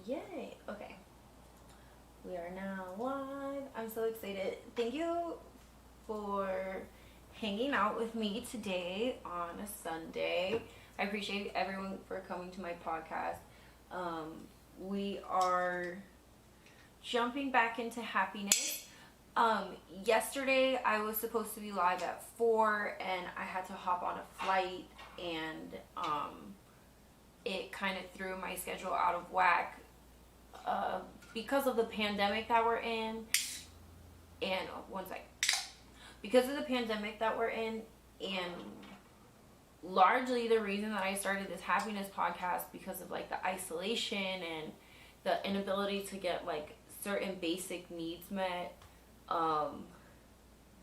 Yay. Okay. We are now live. I'm so excited. Thank you for hanging out with me today on a Sunday. I appreciate everyone for coming to my podcast. We are jumping back into happiness. Yesterday I was supposed to be live at 4 and I had to hop on a flight, and it kind of threw my schedule out of whack because of the pandemic that we're in. And because of the pandemic that we're in, and largely the reason that I started this happiness podcast, because of like the isolation and the inability to get like certain basic needs met.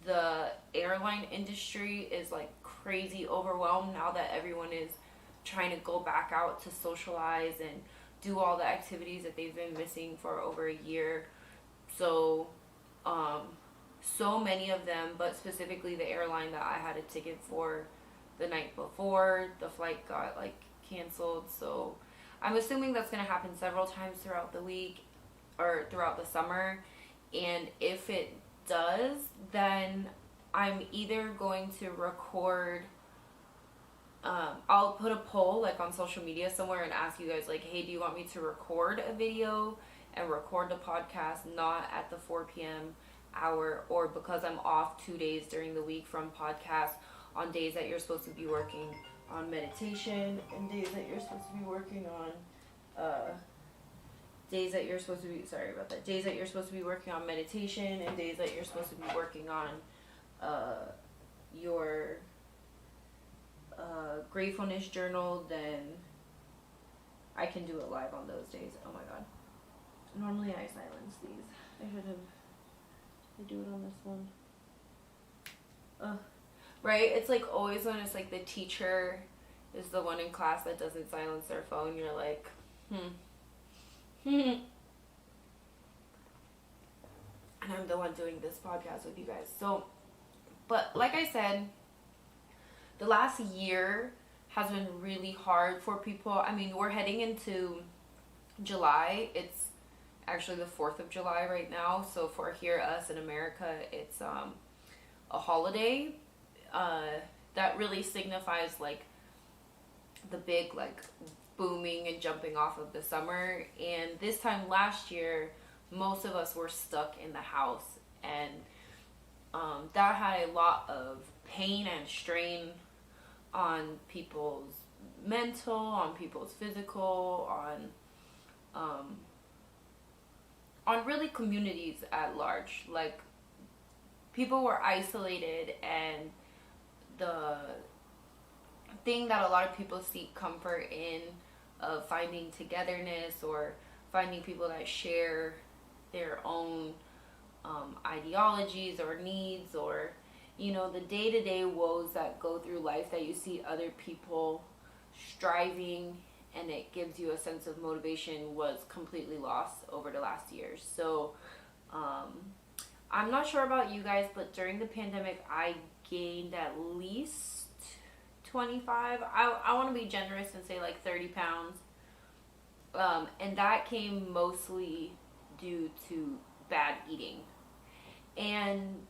The airline industry is like crazy overwhelmed now that everyone is trying to go back out to socialize and do all the activities that they've been missing for over a year. So many of them, but specifically the airline that I had a ticket for the night before, the flight got like canceled. So I'm assuming that's going to happen several times throughout the week or throughout the summer. And if it does, then I'm either going to record, I'll put a poll like on social media somewhere and ask you guys like, hey, do you want me to record a video and record the podcast not at the 4 p.m. hour, or because I'm off 2 days during the week from podcasts, on days that you're supposed to be working on meditation and days that you're supposed to be working on days that you're supposed to be working on meditation, and days that you're supposed to be working on your gratefulness journal, then I can do it live on those days. Oh my god. Normally I silence these. I do it on this one. Right? It's like always when it's like the teacher is the one in class that doesn't silence their phone, you're like, and I'm the one doing this podcast with you guys. So, but like I said, the last year has been really hard for people. I mean, we're heading into July. It's actually the 4th of July right now. So for here, us in America, it's a holiday that really signifies like the big like booming and jumping off of the summer. And this time last year, most of us were stuck in the house, and that had a lot of pain and strain on people's mental, on people's physical, on really communities at large. Like, people were isolated, and the thing that a lot of people seek comfort in, of finding togetherness or finding people that share their own ideologies or needs, or you know, the day-to-day woes that go through life that you see other people striving, and it gives you a sense of motivation, was completely lost over the last year. So I'm not sure about you guys, but during the pandemic I gained at least 25, I want to be generous and say like 30 pounds, and that came mostly due to bad eating. And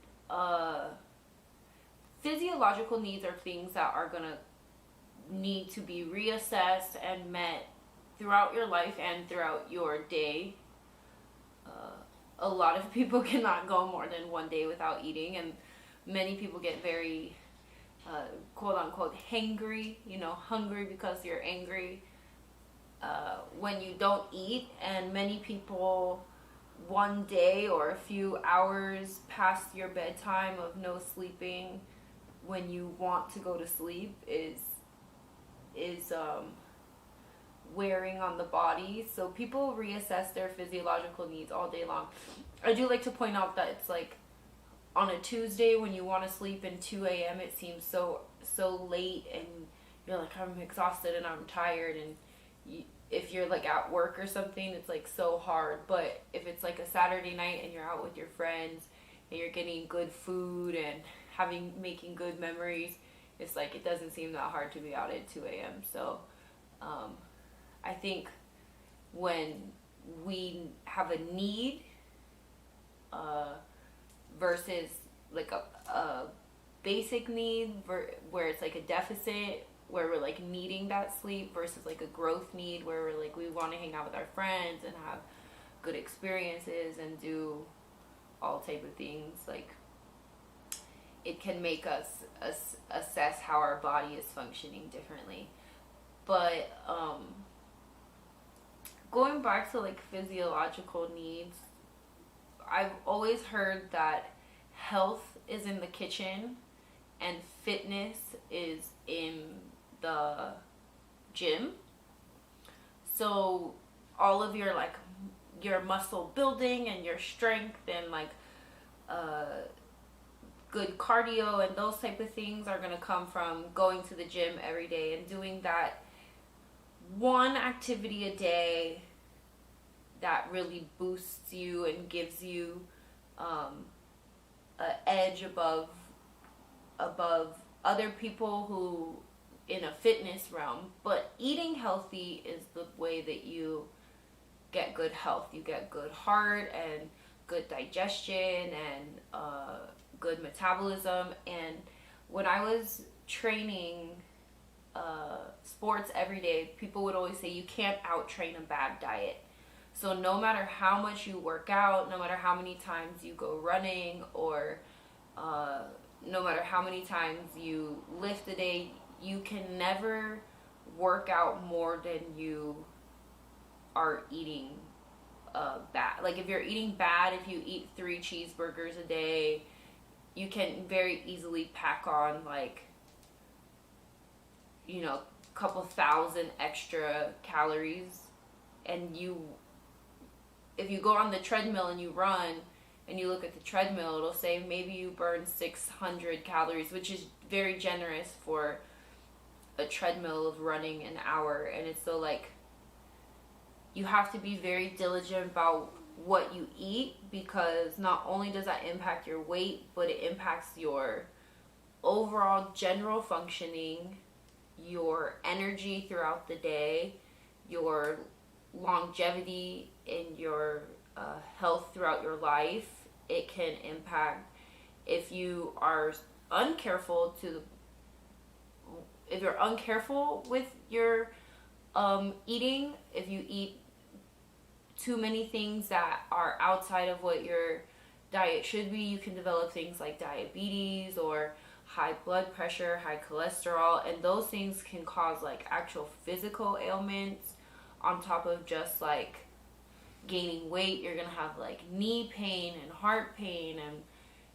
physiological needs are things that are gonna need to be reassessed and met throughout your life and throughout your day. A lot of people cannot go more than 1 day without eating, and many people get very quote unquote hangry, you know, hungry because you're angry when you don't eat. And many people, 1 day or a few hours past your bedtime of no sleeping, when you want to go to sleep, is wearing on the body. So people reassess their physiological needs all day long. I do like to point out that it's like on a Tuesday when you want to sleep in 2 a.m. it seems so late, and you're like, I'm exhausted and I'm tired, and if you're like at work or something, it's like so hard. But if it's like a Saturday night and you're out with your friends and you're getting good food and making good memories, it's like it doesn't seem that hard to be out at 2 a.m. So I think when we have a need versus like a basic need where it's like a deficit where we're like needing that sleep versus like a growth need where we're like we want to hang out with our friends and have good experiences and do all type of things. Like it can make us assess how our body is functioning differently. But going back to like physiological needs, I've always heard that health is in the kitchen and fitness is in the gym. So all of your like your muscle building and your strength and like good cardio and those type of things are going to come from going to the gym every day and doing that one activity a day that really boosts you and gives you an edge above other people who in a fitness realm. But eating healthy is the way that you get good health. You get good heart and good digestion and good metabolism. And when I was training sports every day, people would always say you can't out train a bad diet. So no matter how much you work out, no matter how many times you go running, or no matter how many times you lift a day, you can never work out more than you are eating bad. Like if you're eating bad, if you eat 3 cheeseburgers a day, you can very easily pack on like, you know, a couple thousand extra calories. And if you go on the treadmill and you run and you look at the treadmill, it'll say maybe you burn 600 calories, which is very generous for a treadmill of running an hour. And it's so like you have to be very diligent about what you eat, because not only does that impact your weight, but it impacts your overall general functioning, your energy throughout the day, your longevity in your health throughout your life. It can impact if you are uncareful with your eating. If you eat too many things that are outside of what your diet should be, you can develop things like diabetes or high blood pressure, high cholesterol, and those things can cause like actual physical ailments on top of just like gaining weight. You're gonna have like knee pain and heart pain and,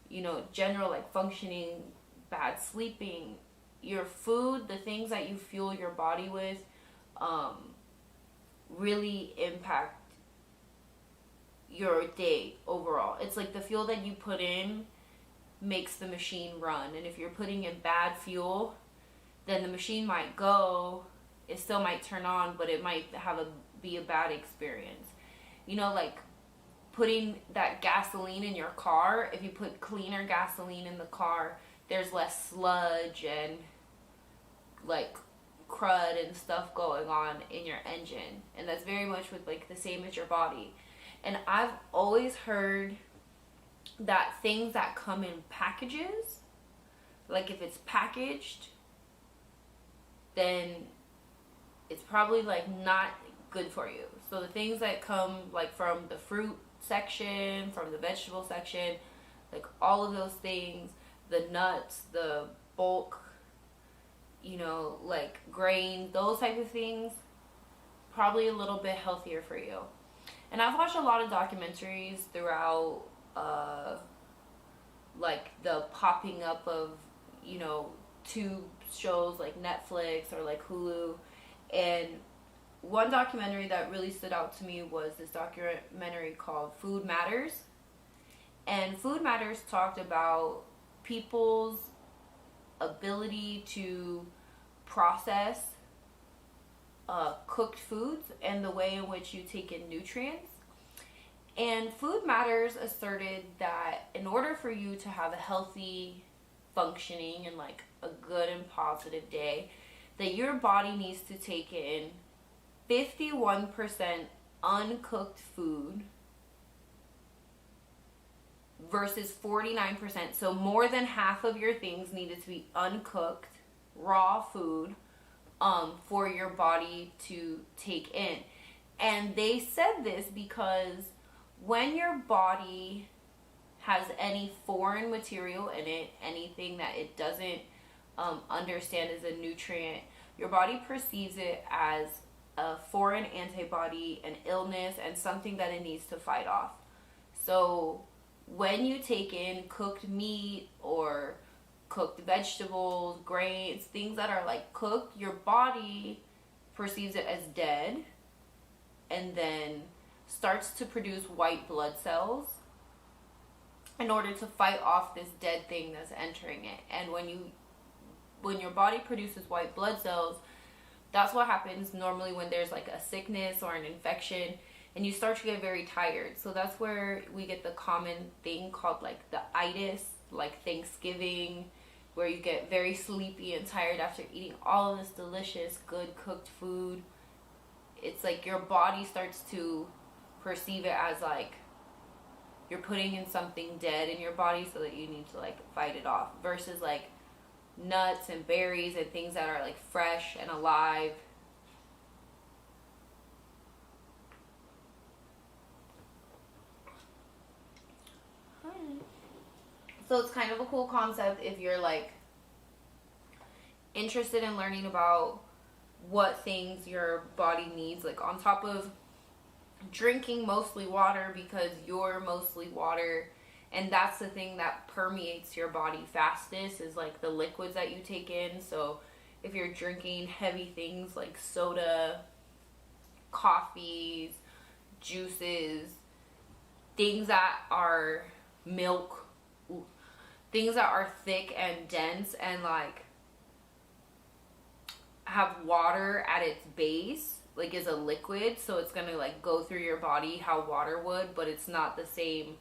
you know, general like functioning, bad sleeping. Your food, the things that you fuel your body with, really impact your day overall. It's like the fuel that you put in makes the machine run, and if you're putting in bad fuel, then the machine might go, it still might turn on, but it might be a bad experience. You know, like putting that gasoline in your car, if you put cleaner gasoline in the car, there's less sludge and like crud and stuff going on in your engine. And that's very much with like the same as your body. And I've always heard that things that come in packages, like if it's packaged, then it's probably like not good for you. So the things that come like from the fruit section, from the vegetable section, like all of those things, the nuts, the bulk, you know, like grain, those type of things, probably a little bit healthier for you. And I've watched a lot of documentaries throughout like the popping up of, you know, tube shows like Netflix or like Hulu. And one documentary that really stood out to me was this documentary called Food Matters. And Food Matters talked about people's ability to process cooked foods and the way in which you take in nutrients. And Food Matters asserted that in order for you to have a healthy functioning and like a good and positive day, that your body needs to take in 51% uncooked food versus 49%. So more than half of your things needed to be uncooked, raw food for your body to take in. And they said this because when your body has any foreign material in it, anything that it doesn't understand as a nutrient, your body perceives it as a foreign antibody, an illness, and something that it needs to fight off. So when you take in cooked meat or cooked vegetables, grains, things that are like cooked, your body perceives it as dead and then starts to produce white blood cells in order to fight off this dead thing that's entering it. And when your body produces white blood cells, that's what happens normally when there's like a sickness or an infection and you start to get very tired. So that's where we get the common thing called like the itis, like Thanksgiving, where you get very sleepy and tired after eating all of this delicious, good cooked food. It's like your body starts to perceive it as like you're putting in something dead in your body so that you need to like fight it off, versus like nuts and berries and things that are like fresh and alive. So it's kind of a cool concept if you're like interested in learning about what things your body needs, like on top of drinking mostly water, because you're mostly water, and that's the thing that permeates your body fastest is like the liquids that you take in. So if you're drinking heavy things like soda, coffees, juices, things that are milk, things that are thick and dense and like have water at its base, like is a liquid, so it's gonna like go through your body how water would, but it's not the same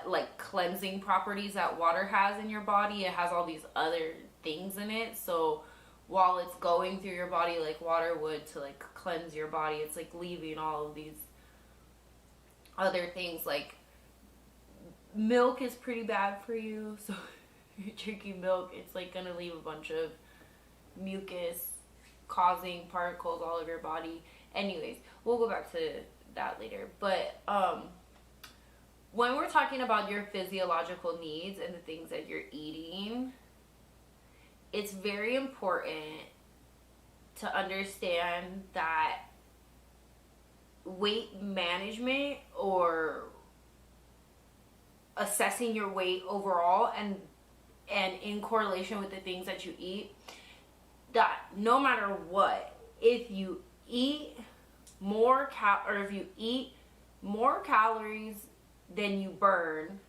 like cleansing properties that water has in your body. It has all these other things in it, so while it's going through your body like water would to like cleanse your body, it's like leaving all of these other things. Like milk is pretty bad for you, so if you're drinking milk, it's like gonna leave a bunch of mucus causing particles all over your body. Anyways, we'll go back to that later. But when we're talking about your physiological needs and the things that you're eating, it's very important to understand that weight management or assessing your weight overall and in correlation with the things that you eat, that no matter what, if you eat more calories than you burn,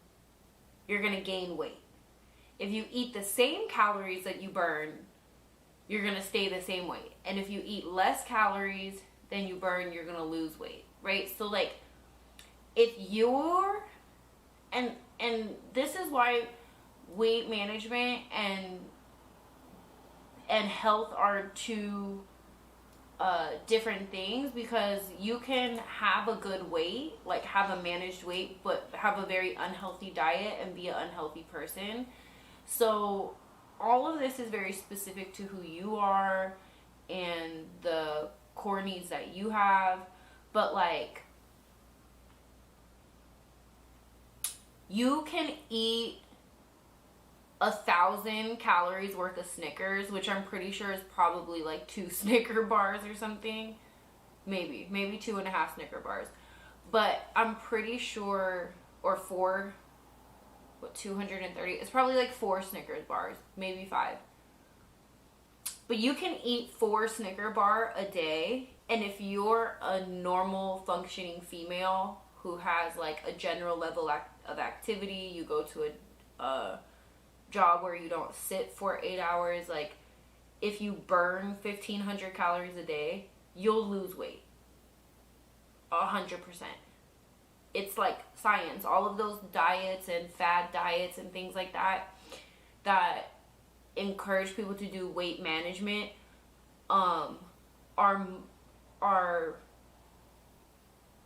you're gonna gain weight. If you eat the same calories that you burn, you're gonna stay the same weight. And if you eat less calories than you burn, you're gonna lose weight, right? So like, if you're, and this is why weight management and health are two different things, because you can have a good weight, like have a managed weight, but have a very unhealthy diet and be an unhealthy person. So all of this is very specific to who you are and the core needs that you have. But like, you can eat 1,000 calories worth of Snickers, which I'm pretty sure is probably like 2 Snicker bars or something. Maybe 2.5 Snicker bars. But I'm pretty sure, or 4, 230, it's probably like 4 Snickers bars, maybe 5. But you can eat 4 Snicker bar a day, and if you're a normal functioning female who has like a general level of activity, you go to a job where you don't sit for 8 hours, like if you burn 1,500 calories a day, you'll lose weight 100%. It's like science. All of those diets and fad diets and things like that encourage people to do weight management are are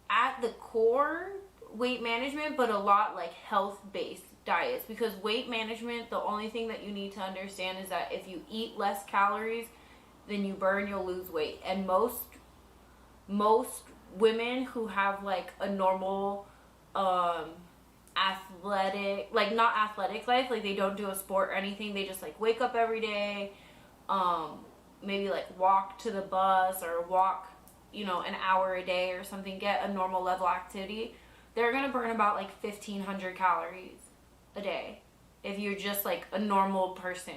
at the core weight management, but a lot like health-based diets, because weight management, the only thing that you need to understand is that if you eat less calories than you burn, you'll lose weight. And most women who have like a normal athletic, like not athletic life, like they don't do a sport or anything, they just like wake up every day, maybe like walk to the bus or walk, you know, an hour a day or something, get a normal level activity, they're gonna burn about like 1,500 calories a day if you're just like a normal person,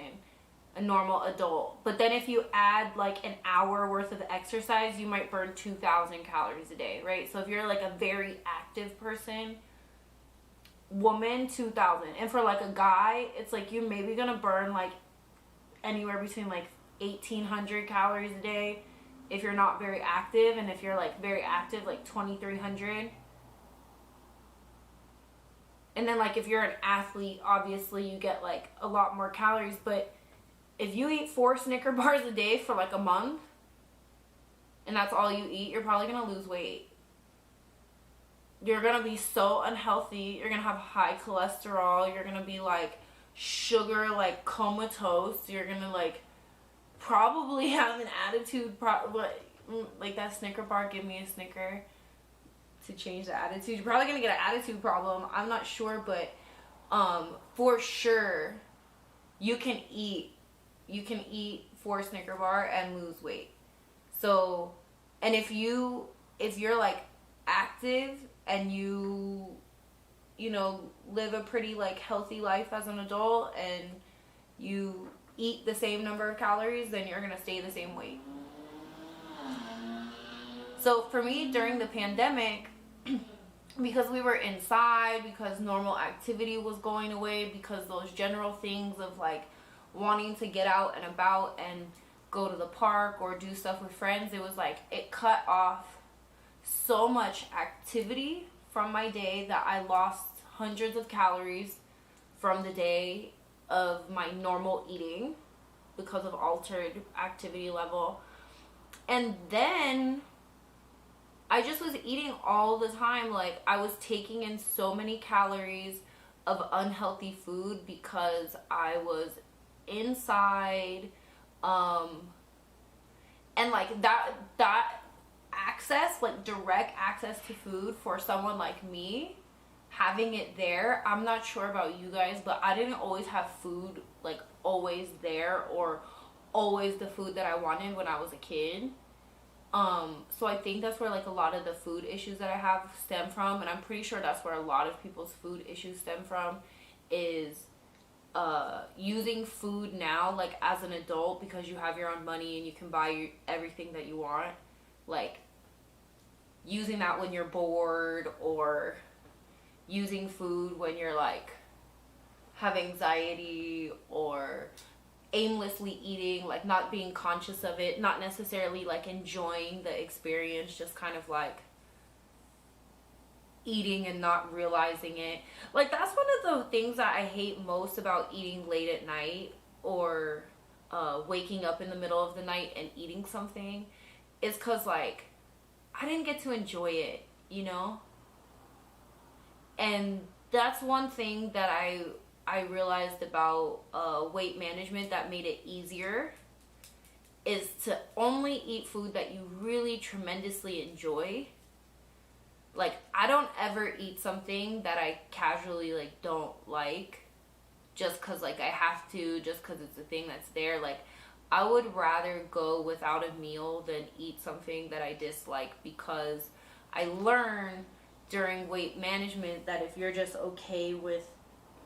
a normal adult. But then if you add like an hour worth of exercise, you might burn 2,000 calories a day, right? So if you're like a very active person, woman, 2,000. And for like a guy, it's like you're maybe gonna burn like anywhere between like 1,800 calories a day if you're not very active, and if you're like very active, like 2,300. And then like if you're an athlete, obviously you get like a lot more calories. But if you eat 4 Snicker bars a day for like a month and that's all you eat, you're probably gonna lose weight. You're gonna be so unhealthy. You're gonna have high cholesterol. You're gonna be like sugar, like comatose. You're gonna like probably have an attitude like that Snicker bar, give me a Snicker to change the attitude. You're probably gonna get an attitude problem. I'm not sure, but for sure you can eat 4 Snicker bar and lose weight. So, and if you're like active and you know, live a pretty like healthy life as an adult and you eat the same number of calories, then you're gonna stay the same weight. So for me, during the pandemic, because we were inside, because normal activity was going away, because those general things of like wanting to get out and about and go to the park or do stuff with friends, it was like it cut off so much activity from my day that I lost hundreds of calories from the day of my normal eating because of altered activity level. And then I just was eating all the time. Like I was taking in so many calories of unhealthy food because I was inside, and like that access, like direct access to food for someone like me, having it there, I'm not sure about you guys, but I didn't always have food like always there or always the food that I wanted when I was a kid. So I think that's where like a lot of the food issues that I have stem from, and I'm pretty sure that's where a lot of people's food issues stem from, is using food now like as an adult because you have your own money and you can buy everything that you want, like using that when you're bored, or using food when you're like have anxiety, or aimlessly eating, like not being conscious of it, not necessarily like enjoying the experience, just kind of like eating and not realizing it. Like that's one of the things that I hate most about eating late at night, or waking up in the middle of the night and eating something, is because like I didn't get to enjoy it, you know? And that's one thing that I realized about weight management that made it easier, is to only eat food that you really tremendously enjoy. Like I don't ever eat something that I casually like don't like just cause like I have to, just cause it's a thing that's there. Like I would rather go without a meal than eat something that I dislike, because I learned during weight management that if you're just okay with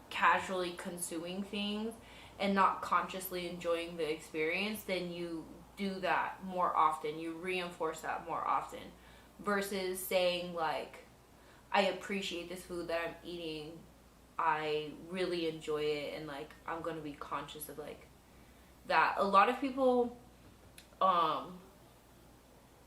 casually consuming things and not consciously enjoying the experience, then you do that more often, you reinforce that more often, versus saying like, I appreciate this food that I'm eating, I really enjoy it, and like I'm gonna be conscious of like that. A lot of people,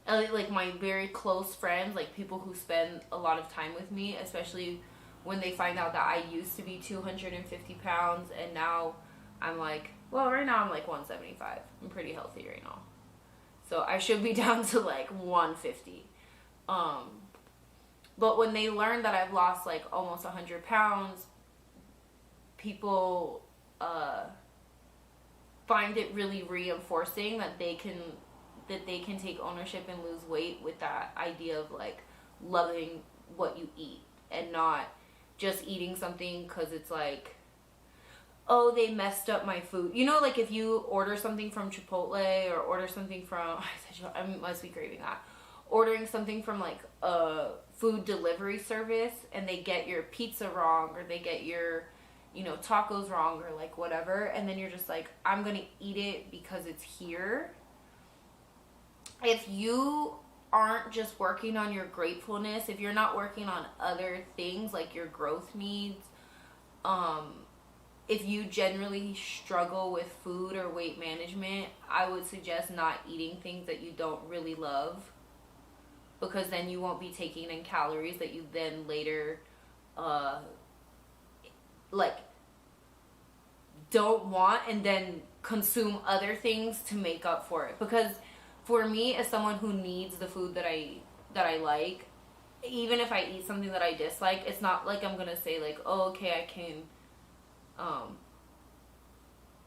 like my very close friends, like people who spend a lot of time with me, especially when they find out that I used to be 250 pounds and now I'm like, well, right now I'm like 175. I'm pretty healthy right now. So I should be down to like 150. But when they learn that I've lost like almost 100 pounds, people find it really reinforcing that they can take ownership and lose weight with that idea of like loving what you eat and not just eating something because it's like, oh, they messed up my food. You know, like if you order something from Chipotle or order something from, I must be craving that. Ordering something from like a food delivery service and they get your pizza wrong or they get your, you know, tacos wrong or like whatever. And then you're just like, I'm going to eat it because it's here. If you aren't just working on your gratefulness, if you're not working on other things like your growth needs, if you generally struggle with food or weight management, I would suggest not eating things that you don't really love, because then you won't be taking in calories that you then later like don't want, and then consume other things to make up for it. Because for me, as someone who needs the food that I like, even if I eat something that I dislike, it's not like I'm gonna say like, oh, okay,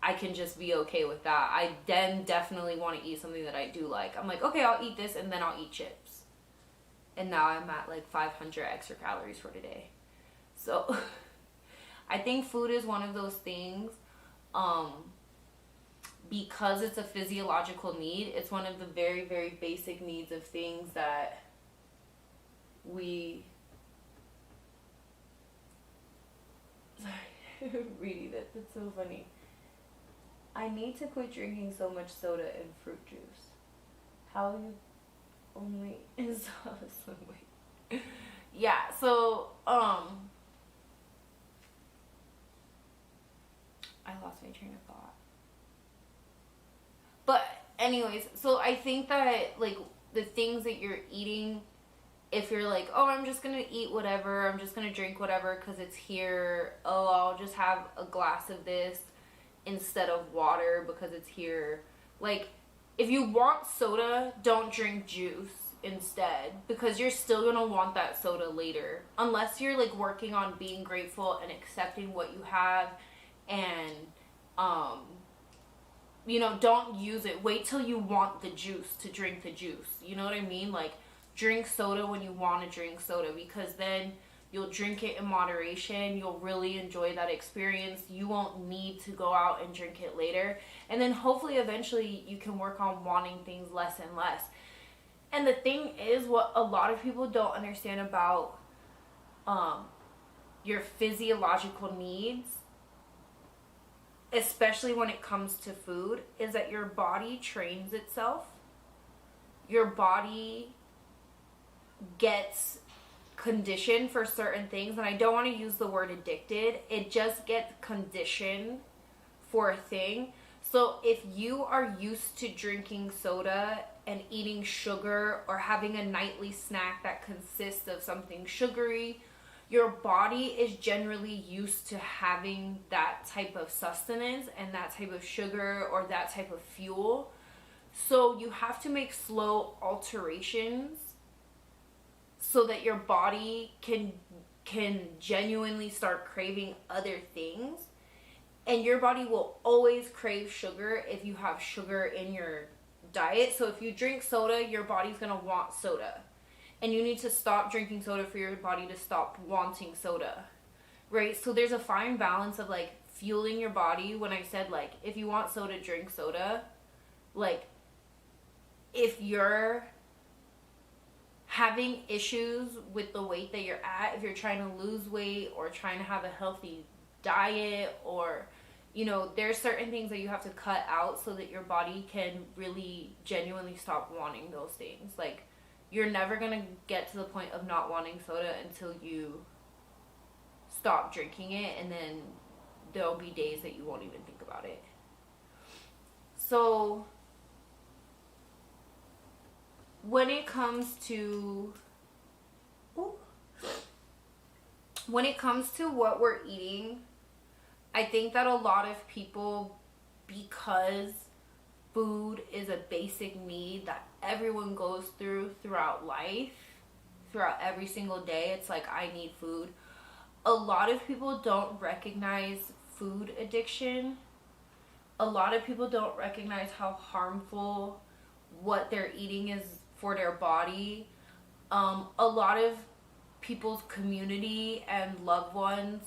I can just be okay with that. I then definitely want to eat something that I do like. I'm like, okay, I'll eat this and then I'll eat chips. And now I'm at like 500 extra calories for today. So I think food is one of those things, because it's a physiological need. It's one of the very, very basic needs of things that we... Sorry, reading that. That's so funny. I need to quit drinking so much soda and fruit juice. How you only is some weight. Yeah, so I lost my train of thought. But anyways, so I think that like the things that you're eating, if you're like, oh, I'm just gonna eat whatever, I'm just gonna drink whatever because it's here, oh, I'll just have a glass of this instead of water because it's here. Like, if you want soda, don't drink juice instead, because you're still gonna want that soda later, unless you're like working on being grateful and accepting what you have. And you know, don't use it. Wait till you want the juice to drink the juice. You know what I mean? Like, drink soda when you want to drink soda, because then you'll drink it in moderation. You'll really enjoy that experience. You won't need to go out and drink it later. And then hopefully eventually you can work on wanting things less and less. And the thing is, what a lot of people don't understand about your physiological needs, especially when it comes to food, is that your body trains itself. Your body gets conditioned for certain things, and I don't want to use the word addicted. It just gets conditioned for a thing. So if you are used to drinking soda and eating sugar or having a nightly snack that consists of something sugary, your body is generally used to having that type of sustenance and that type of sugar or that type of fuel. So you have to make slow alterations so that your body can genuinely start craving other things. And your body will always crave sugar if you have sugar in your diet. So if you drink soda, your body's going to want soda. And you need to stop drinking soda for your body to stop wanting soda, right? So there's a fine balance of like fueling your body. When I said like, if you want soda, drink soda. Like, if you're having issues with the weight that you're at, if you're trying to lose weight or trying to have a healthy diet, or, you know, there's certain things that you have to cut out so that your body can really genuinely stop wanting those things. Like, you're never going to get to the point of not wanting soda until you stop drinking it, and then there'll be days that you won't even think about it. So when it comes to what we're eating, I think that a lot of people, because food is a basic need that everyone goes throughout life, throughout every single day. It's like, I need food. A lot of people don't recognize food addiction. A lot of people don't recognize how harmful what they're eating is for their body. A lot of people's community and loved ones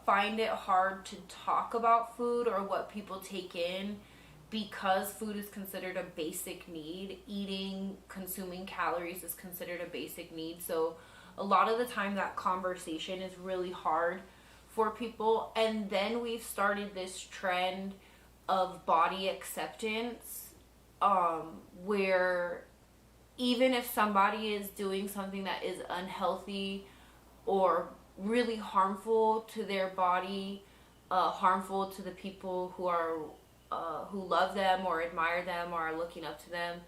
find it hard to talk about food or what people take in, because food is considered a basic need. Eating, consuming calories is considered a basic need. So a lot of the time that conversation is really hard for people. And then we've started this trend of body acceptance, where even if somebody is doing something that is unhealthy or really harmful to their body, harmful to the people who are who love them or admire them or are looking up to them,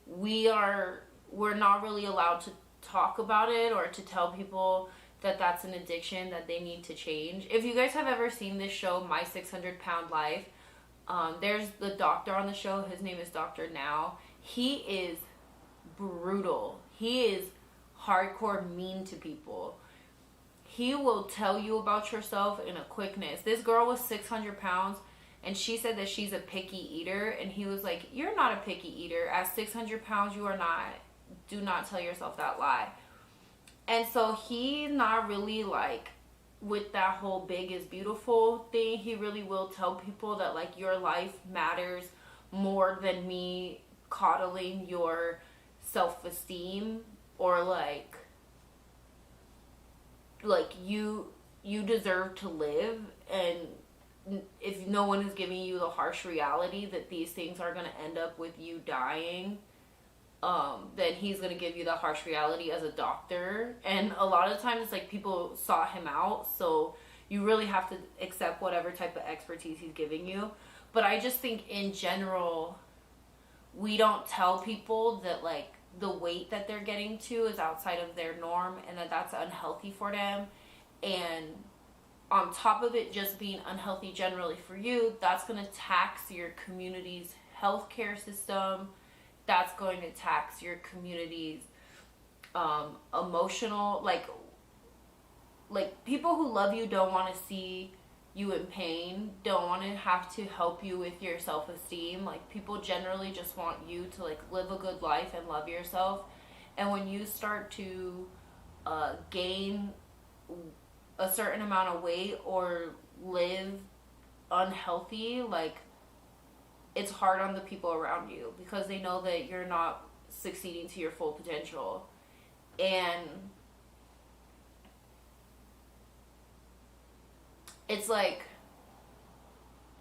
we're not really allowed to talk about it or to tell people that that's an addiction that they need to change. If you guys have ever seen this show, My 600 Pound Life, there's the doctor on the show. His name is Dr. Now. He is brutal. He is hardcore mean to people. He will tell you about yourself in a quickness. This girl was 600 pounds and she said that she's a picky eater. And he was like, you're not a picky eater. At 600 pounds, you are not. Do not tell yourself that lie. And so he's not really like with that whole big is beautiful thing. He really will tell people that like your life matters more than me coddling your self-esteem, or like you deserve to live. And if no one is giving you the harsh reality that these things are going to end up with you dying, then he's going to give you the harsh reality as a doctor. And a lot of times it's like people sought him out, so you really have to accept whatever type of expertise he's giving you. But I just think in general, we don't tell people that like the weight that they're getting to is outside of their norm and that that's unhealthy for them. And on top of it just being unhealthy generally for you, that's going to tax your community's healthcare system. That's going to tax your community's emotional, like people who love you don't want to see you in pain, don't want to have to help you with your self-esteem. Like people generally just want you to like live a good life and love yourself. And when you start to gain a certain amount of weight or live unhealthy, like it's hard on the people around you because they know that you're not succeeding to your full potential. And it's like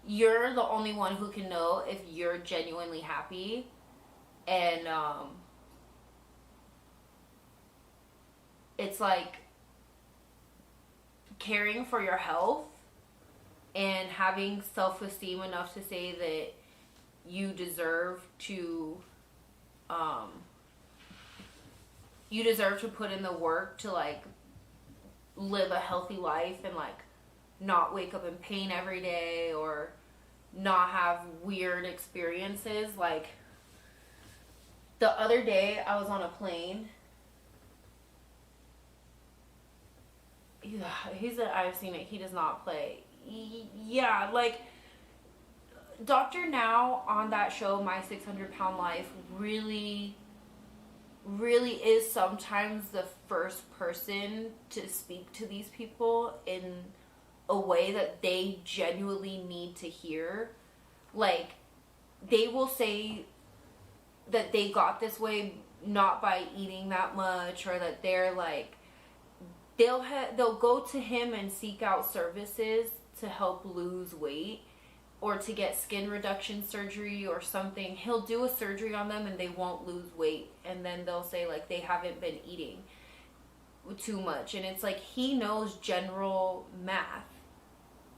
you're the only one who can know if you're genuinely happy. And it's like caring for your health and having self-esteem enough to say that you deserve to put in the work to like live a healthy life and like not wake up in pain every day or not have weird experiences. Like the other day I was on a plane. I've seen it. He does not play. Yeah, like Dr. Now on that show, My 600 Pound Life, really, really is sometimes the first person to speak to these people in a way that they genuinely need to hear. Like, they will say that they got this way not by eating that much, or that they're like, they'll go to him and seek out services to help lose weight or to get skin reduction surgery or something. He'll do a surgery on them and they won't lose weight, and then they'll say like they haven't been eating too much. And it's like he knows general math,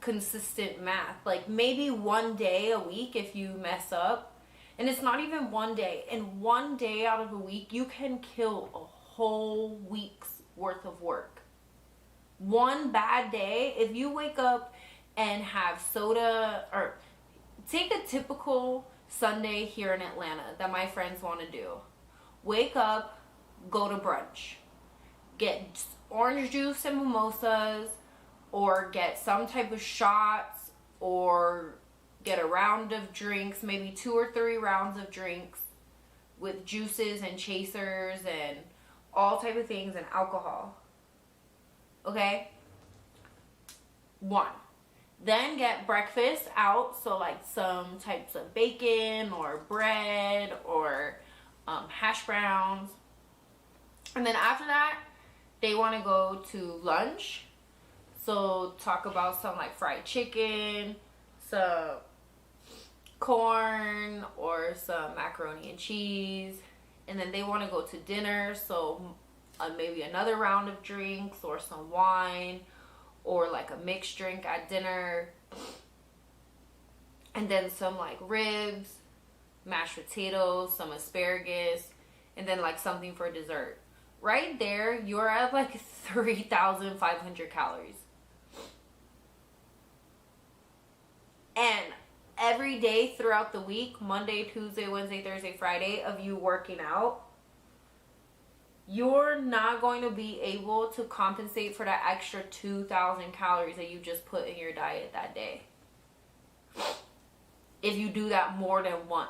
consistent math. Like maybe one day a week if you mess up, and it's not even one day, and one day out of a week you can kill a whole week's worth of work. One bad day, if you wake up and have soda, or take a typical Sunday here in Atlanta that my friends want to do. Wake up, go to brunch, get orange juice and mimosas, or get some type of shots, or get a round of drinks, maybe 2 or 3 rounds of drinks with juices and chasers and all type of things and alcohol. Okay? 1. Then get breakfast out, so like some types of bacon or bread or hash browns. And then after that, they want to go to lunch. So talk about some like fried chicken, some corn, or some macaroni and cheese. And then they want to go to dinner, so maybe another round of drinks or some wine or like a mixed drink at dinner. And then some like ribs, mashed potatoes, some asparagus, and then like something for dessert. Right there, you're at like 3,500 calories. And every day throughout the week, Monday, Tuesday, Wednesday, Thursday, Friday, of you working out, you're not going to be able to compensate for that extra 2,000 calories that you just put in your diet that day. If you do that more than once.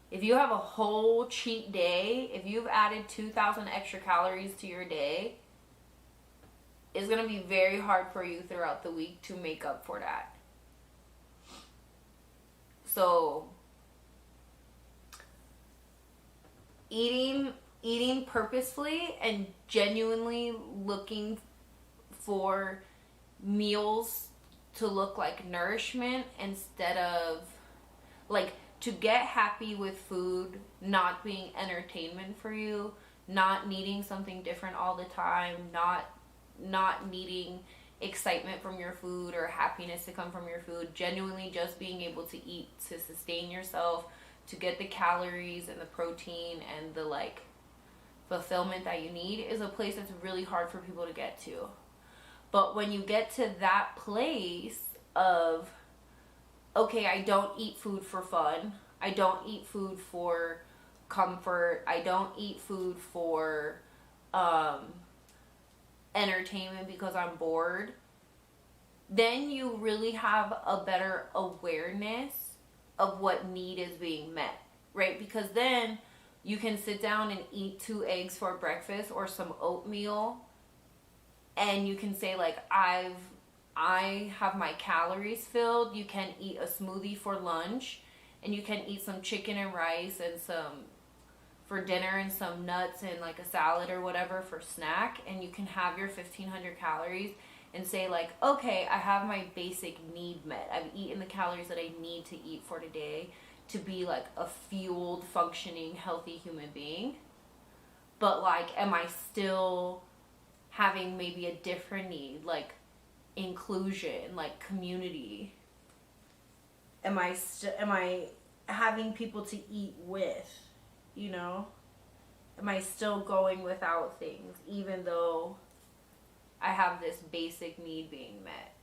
If you have a whole cheat day, if you've added 2,000 extra calories to your day, it's going to be very hard for you throughout the week to make up for that. So, eating purposefully and genuinely looking for meals to look like nourishment instead of like to get happy with food not being entertainment for you, not needing something different all the time, not needing excitement from your food or happiness to come from your food, genuinely just being able to eat to sustain yourself, to get the calories and the protein and the like fulfillment that you need, is a place that's really hard for people to get to. But when you get to that place of, okay, I don't eat food for fun, I don't eat food for comfort, I don't eat food for entertainment because I'm bored, then you really have a better awareness of what need is being met, right? Because then you can sit down and eat 2 eggs for breakfast or some oatmeal, and you can say like, I have my calories filled. You can eat a smoothie for lunch, and you can eat some chicken and rice and some for dinner and some nuts and like a salad or whatever for snack, and you can have your 1,500 calories and say like, okay, I have my basic need met. I've eaten the calories that I need to eat for today to be like a fueled, functioning, healthy human being. But like, am I still having maybe a different need, like inclusion, like community? Am I having people to eat with, you know? Am I still going without things even though I have this basic need being met?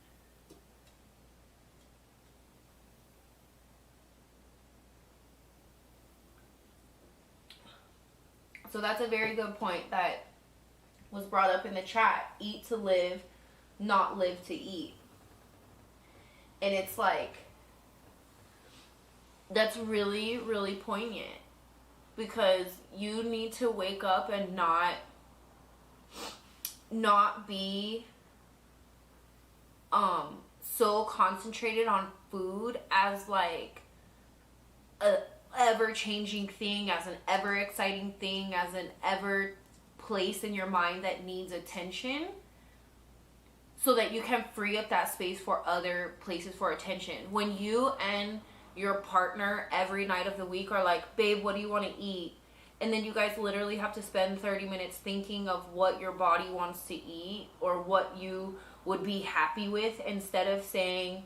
So that's a very good point that was brought up in the chat. Eat to live, not live to eat. And it's like, that's really, really poignant, because you need to wake up and not be so concentrated on food as like a ever-changing thing, as an ever-exciting thing, as an ever place in your mind that needs attention, so that you can free up that space for other places for attention. When you and your partner every night of the week are like, babe, what do you want to eat? And then you guys literally have to spend 30 minutes thinking of what your body wants to eat or what you would be happy with, instead of saying,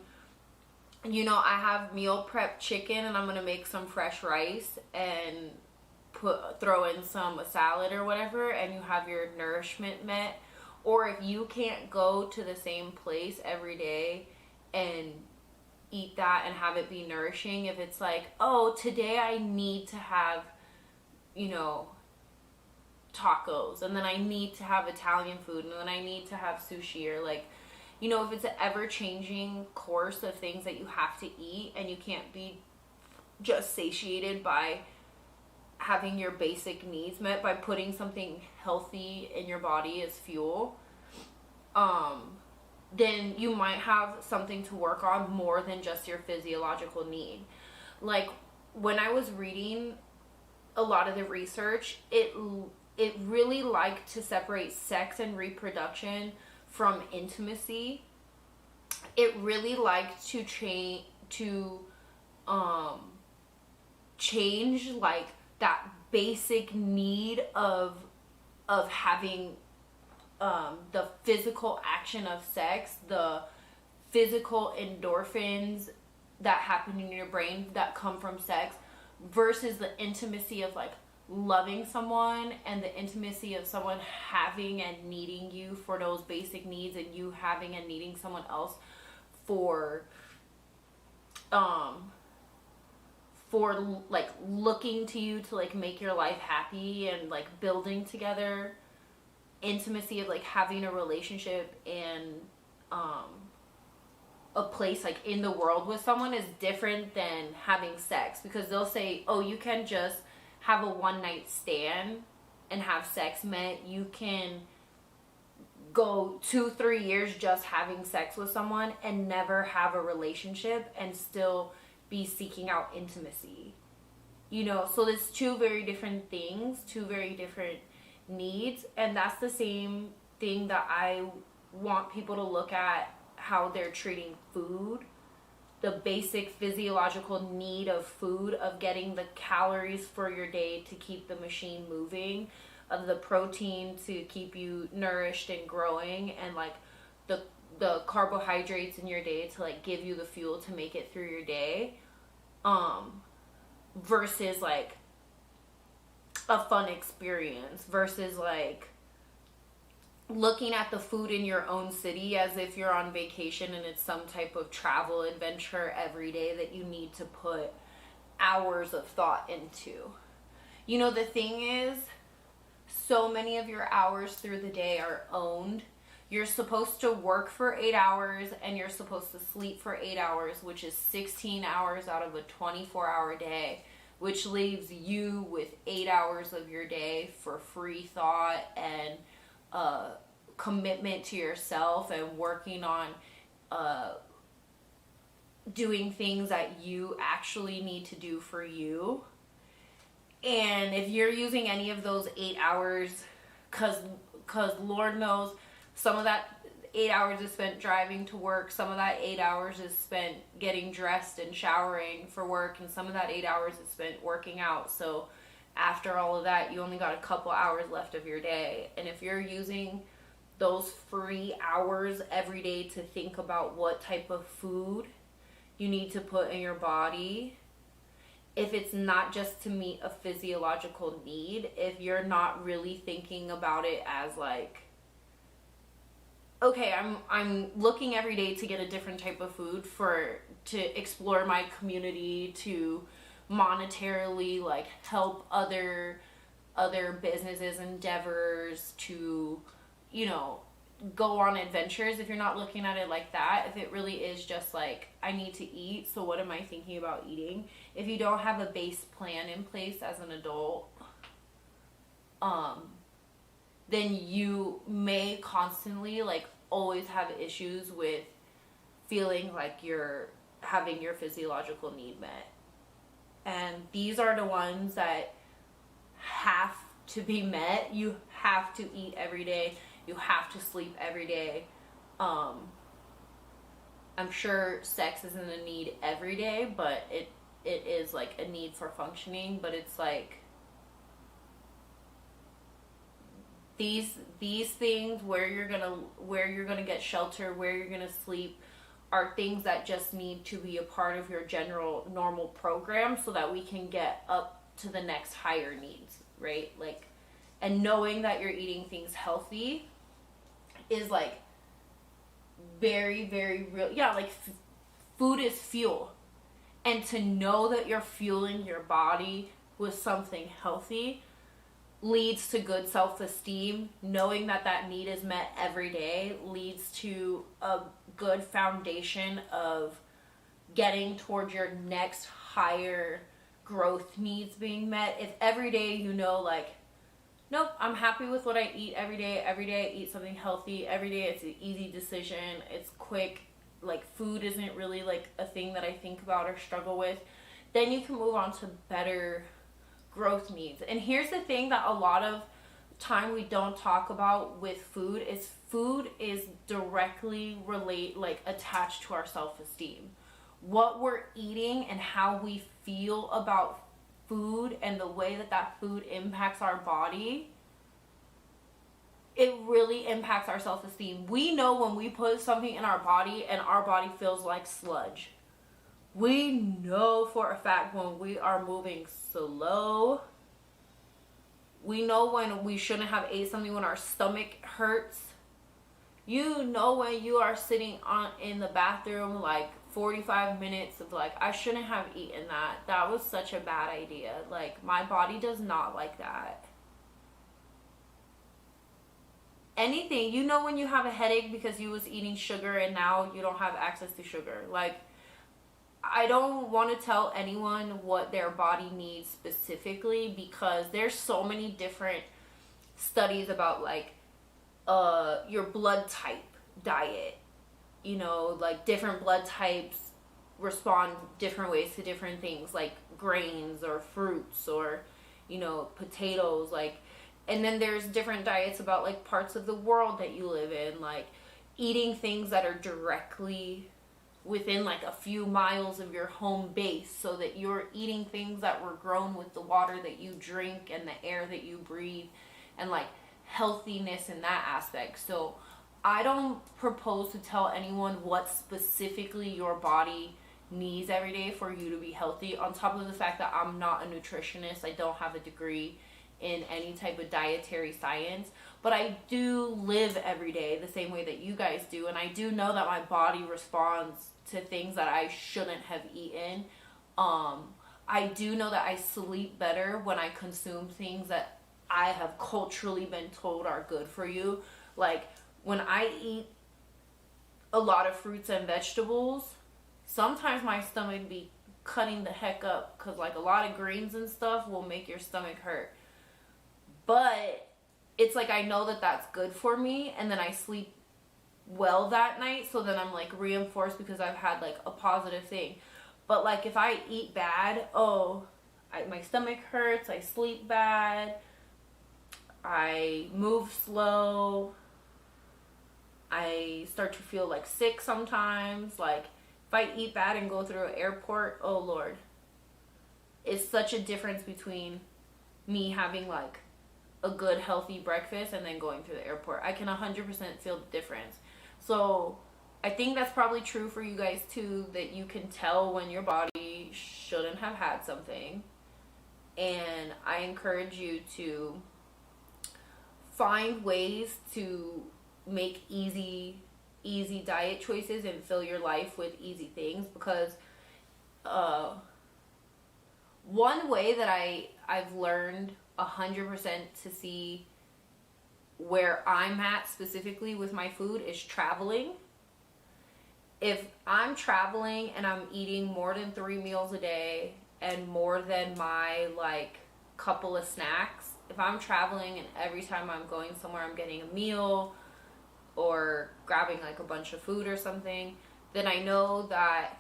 you know, I have meal prep chicken and I'm going to make some fresh rice and throw in some salad or whatever, and you have your nourishment met. Or if you can't go to the same place every day and eat that and have it be nourishing. If it's like, oh, today I need to have, you know, tacos, and then I need to have Italian food, and then I need to have sushi, or like, you know, if it's an ever-changing course of things that you have to eat, and you can't be just satiated by having your basic needs met by putting something healthy in your body as fuel, then you might have something to work on more than just your physiological need. Like, when I was reading a lot of the research, it really liked to separate sex and reproduction from intimacy. It really liked to change like that basic need of having the physical action of sex, the physical endorphins that happen in your brain that come from sex, versus the intimacy of like loving someone, and the intimacy of someone having and needing you for those basic needs, and you having and needing someone else for like looking to you to like make your life happy, and like building together. Intimacy of like having a relationship and a place like in the world with someone is different than having sex, because they'll say, oh, you can just have a one night stand and have sex met. You can go 2-3 years just having sex with someone and never have a relationship and still be seeking out intimacy. You know, so there's two very different things, two very different needs, and that's the same thing that I want people to look at how they're treating food. The basic physiological need of food, of getting the calories for your day to keep the machine moving, of the protein to keep you nourished and growing, and like the carbohydrates in your day to like give you the fuel to make it through your day, versus like a fun experience, versus like looking at the food in your own city as if you're on vacation and it's some type of travel adventure every day that you need to put hours of thought into. You know, the thing is, so many of your hours through the day are owned. You're supposed to work for 8 hours and you're supposed to sleep for 8 hours, which is 16 hours out of a 24-hour day, which leaves you with 8 hours of your day for free thought and commitment to yourself, and working on doing things that you actually need to do for you. And if you're using any of those 8 hours, cause Lord knows some of that 8 hours is spent driving to work, some of that 8 hours is spent getting dressed and showering for work, and some of that 8 hours is spent working out. So after all of that, you only got a couple hours left of your day. And if you're using those free hours every day to think about what type of food you need to put in your body, if it's not just to meet a physiological need, if you're not really thinking about it as like, okay, I'm looking every day to get a different type of food to explore my community, to monetarily like help other businesses endeavors, to, you know, go on adventures. If you're not looking at it like that, if it really is just like, I need to eat, so what am I thinking about eating? If you don't have a base plan in place as an adult, then you may constantly like always have issues with feeling like you're having your physiological need met. And these are the ones that have to be met. You have to eat every day. You have to sleep every day. I'm sure sex isn't a need every day, but it is like a need for functioning. But it's like these things, where you're gonna get shelter, where you're gonna sleep, are things that just need to be a part of your general normal program so that we can get up to the next higher needs, right? Like, and knowing that you're eating things healthy is like very, very real. Yeah, like food is fuel. And to know that you're fueling your body with something healthy leads to good self-esteem. Knowing that that need is met every day leads to a good foundation of getting towards your next higher growth needs being met. If every day you know, like, nope, I'm happy with what I eat every day I eat something healthy, every day it's an easy decision, it's quick, like food isn't really like a thing that I think about or struggle with, then you can move on to better growth needs. And here's the thing that a lot of time we don't talk about with food is directly attached to our self-esteem. What we're eating and how we feel about food and the way that that food impacts our body, it really impacts our self-esteem. We know when we put something in our body and our body feels like sludge. We know for a fact when we are moving slow. We know when we shouldn't have ate something, when our stomach hurts. You know when you are sitting in the bathroom like 45 minutes of like, I shouldn't have eaten that. That was such a bad idea. Like, my body does not like that. Anything, you know when you have a headache because you was eating sugar and now you don't have access to sugar. Like, I don't want to tell anyone what their body needs specifically because there's so many different studies about like your blood type diet. You know, like different blood types respond different ways to different things, like grains or fruits or, you know, potatoes. Like, and then there's different diets about like parts of the world that you live in, like eating things that are directly within like a few miles of your home base, so that you're eating things that were grown with the water that you drink and the air that you breathe, and like healthiness in that aspect. So I don't propose to tell anyone what specifically your body needs every day for you to be healthy, on top of the fact that I'm not a nutritionist. I don't have a degree in any type of dietary science, but I do live every day the same way that you guys do, and I do know that my body responds to things that I shouldn't have eaten. I do know that I sleep better when I consume things that I have culturally been told are good for you. Like, when I eat a lot of fruits and vegetables, sometimes my stomach be cutting the heck up, because like a lot of greens and stuff will make your stomach hurt. But it's like I know that that's good for me, and then I sleep well that night, so then I'm like reinforced because I've had like a positive thing. But like if I eat bad, my stomach hurts, I sleep bad, I move slow, I start to feel like sick sometimes. Like if I eat bad and go through an airport, oh Lord, it's such a difference between me having like a good healthy breakfast and then going through the airport. I can 100% feel the difference. So I think that's probably true for you guys too, that you can tell when your body shouldn't have had something. And I encourage you to find ways to make easy diet choices and fill your life with easy things, because one way that I've learned 100% to see where I'm at specifically with my food is traveling. If I'm traveling and I'm eating more than 3 meals a day and more than my like couple of snacks, if I'm traveling and every time I'm going somewhere I'm getting a meal or grabbing like a bunch of food or something, then I know that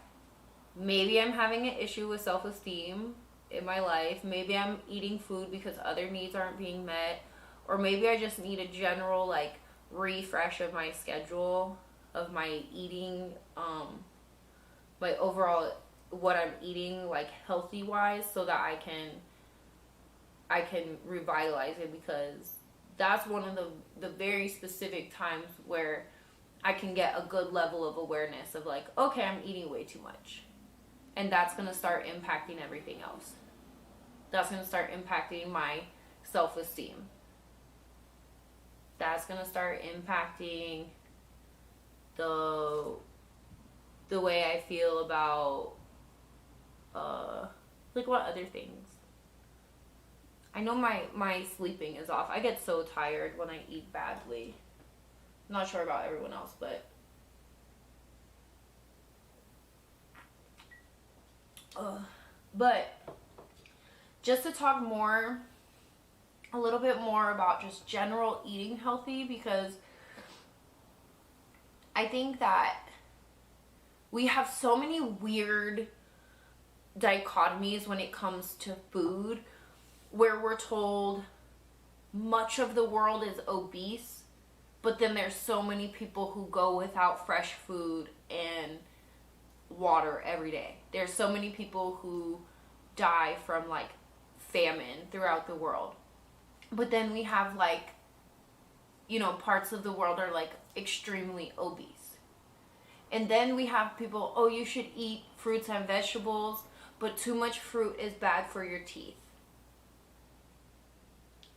maybe I'm having an issue with self-esteem in my life. Maybe I'm eating food because other needs aren't being met, or maybe I just need a general like refresh of my schedule, of my eating, my overall what I'm eating like healthy wise, so that I can revitalize it, because that's one of the very specific times where I can get a good level of awareness of like, okay, I'm eating way too much. And that's going to start impacting everything else. That's going to start impacting my self-esteem. That's going to start impacting the the way I feel about, like, what other things? I know my sleeping is off. I get so tired when I eat badly. I'm not sure about everyone else, but but just to talk more, a little bit more about just general eating healthy, because I think that we have so many weird dichotomies when it comes to food, where we're told much of the world is obese, but then there's so many people who go without fresh food and water every day. There's so many people who die from like famine throughout the world. But then we have like, you know, parts of the world are like extremely obese. And then we have people, oh, you should eat fruits and vegetables, but too much fruit is bad for your teeth.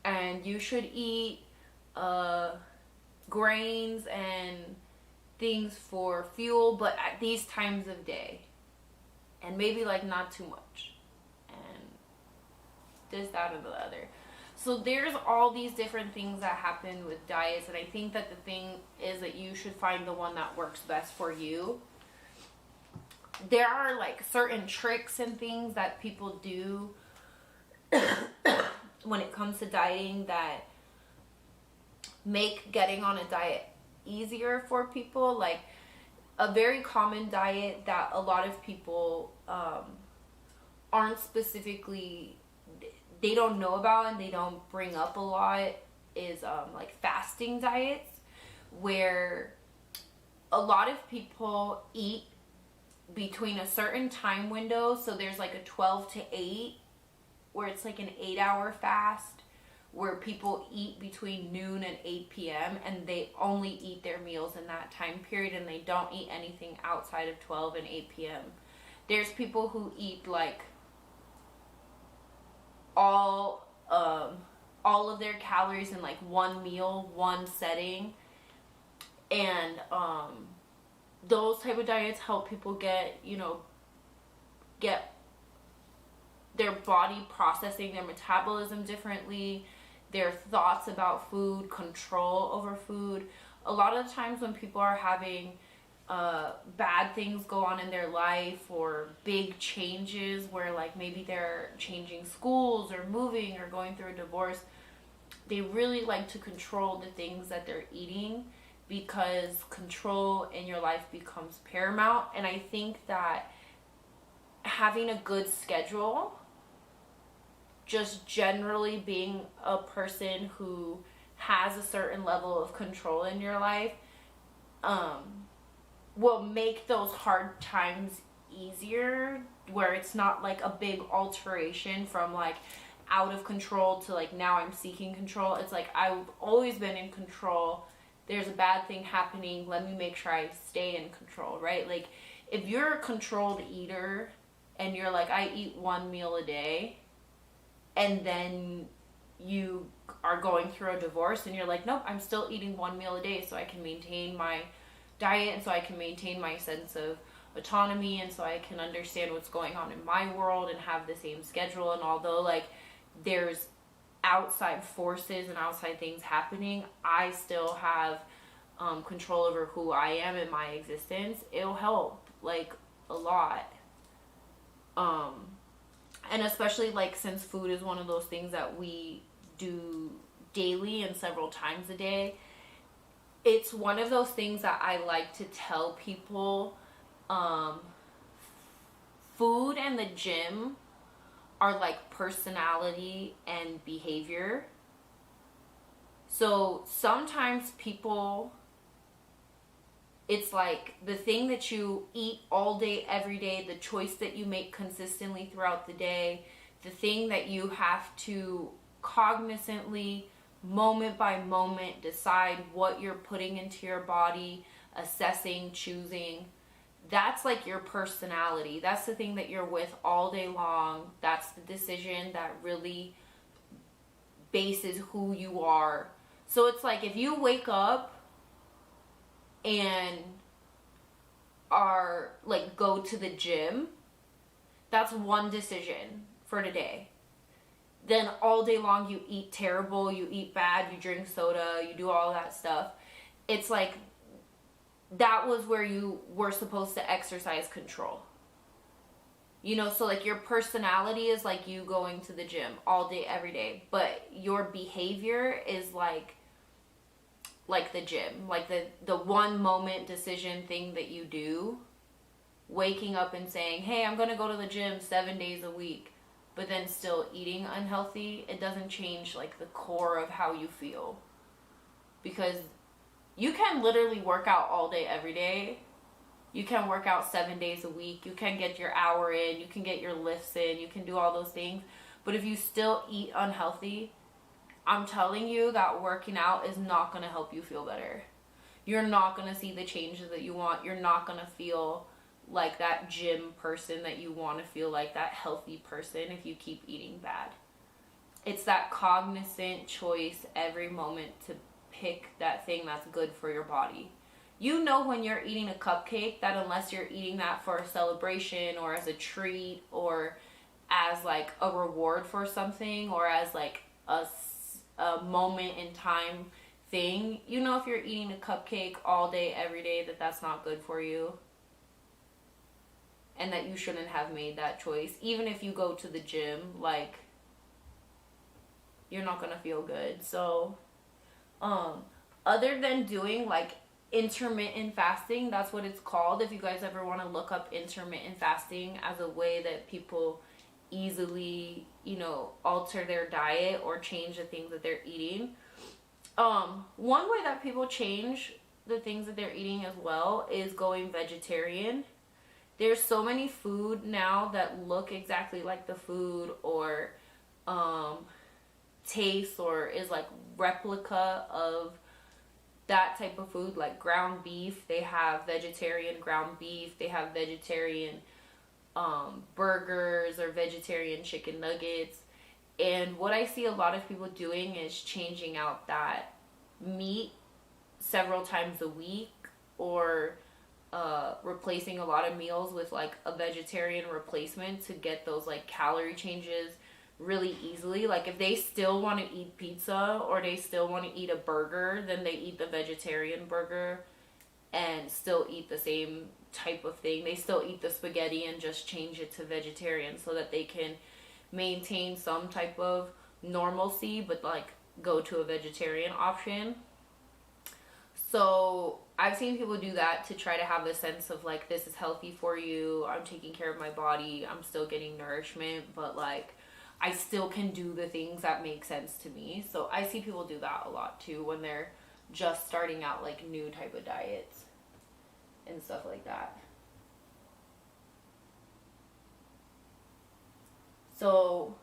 And you should eat grains and things for fuel, but at these times of day. And maybe like not too much. And this, that, and the other. So there's all these different things that happen with diets, and I think that the thing is that you should find the one that works best for you. There are like certain tricks and things that people do when it comes to dieting that make getting on a diet easier for people. Like a very common diet that a lot of people aren't specifically, they don't know about and they don't bring up a lot is like fasting diets, where a lot of people eat between a certain time window. So there's like a 12 to 8 where it's like an 8-hour fast where people eat between noon and 8 p.m. and they only eat their meals in that time period, and they don't eat anything outside of 12 and 8 p.m. There's people who eat like all of their calories in like one meal, one setting, and those type of diets help people get their body processing their metabolism differently, their thoughts about food, control over food. A lot of times when people are having bad things go on in their life, or big changes where like maybe they're changing schools or moving or going through a divorce, they really like to control the things that they're eating, because control in your life becomes paramount. And I think that having a good schedule, just generally being a person who has a certain level of control in your life, will make those hard times easier, where it's not like a big alteration from like out of control to like now I'm seeking control. It's like I've always been in control. There's a bad thing happening. Let me make sure I stay in control, right? Like if you're a controlled eater and you're like, I eat one meal a day, and then you are going through a divorce and you're like, nope, I'm still eating one meal a day so I can maintain my diet and so I can maintain my sense of autonomy and so I can understand what's going on in my world and have the same schedule. And although like there's outside forces and outside things happening, I still have control over who I am in my existence. It'll help like a lot. And especially like since food is one of those things that we do daily and several times a day, it's one of those things that I like to tell people, food and the gym are like personality and behavior. So sometimes people, it's like the thing that you eat all day, every day, the choice that you make consistently throughout the day, the thing that you have to cognizantly, moment by moment, decide what you're putting into your body, assessing, choosing. That's like your personality. That's the thing that you're with all day long. That's the decision that really bases who you are. So it's like if you wake up and are like go to the gym, that's one decision for today. Then all day long you eat terrible, you eat bad, you drink soda, you do all that stuff. It's like that was where you were supposed to exercise control. You know, so like your personality is like you going to the gym all day, every day, but your behavior is like the gym, like the one moment decision thing that you do, waking up and saying, hey, I'm going to go to the gym 7 days a week, but then still eating unhealthy. It doesn't change like the core of how you feel, because you can literally work out all day, every day. You can work out 7 days a week. You can get your hour in. You can get your lifts in. You can do all those things. But if you still eat unhealthy, I'm telling you that working out is not going to help you feel better. You're not going to see the changes that you want. You're not going to feel like that gym person that you want to feel like, that healthy person, if you keep eating bad. It's that cognizant choice every moment to pick that thing that's good for your body. You know when you're eating a cupcake that unless you're eating that for a celebration or as a treat or as like a reward for something or as like a moment in time thing, you know if you're eating a cupcake all day, every day, that that's not good for you. And that you shouldn't have made that choice. Even if you go to the gym, like, you're not going to feel good. So, other than doing like intermittent fasting, that's what it's called. If you guys ever want to look up intermittent fasting as a way that people easily, you know, alter their diet or change the things that they're eating. One way that people change the things that they're eating as well is going vegetarian. There's so many food now that look exactly like the food or taste or is like replica of that type of food, like ground beef. They have vegetarian ground beef. They have vegetarian burgers or vegetarian chicken nuggets. And what I see a lot of people doing is changing out that meat several times a week or replacing a lot of meals with like a vegetarian replacement to get those like calorie changes really easily. Like if they still want to eat pizza or they still want to eat a burger, then they eat the vegetarian burger and still eat the same type of thing. They still eat the spaghetti and just change it to vegetarian so that they can maintain some type of normalcy but like go to a vegetarian option. So I've seen people do that to try to have a sense of like, this is healthy for you, I'm taking care of my body, I'm still getting nourishment, but like I still can do the things that make sense to me. So I see people do that a lot too when they're just starting out like new type of diets and stuff like that. So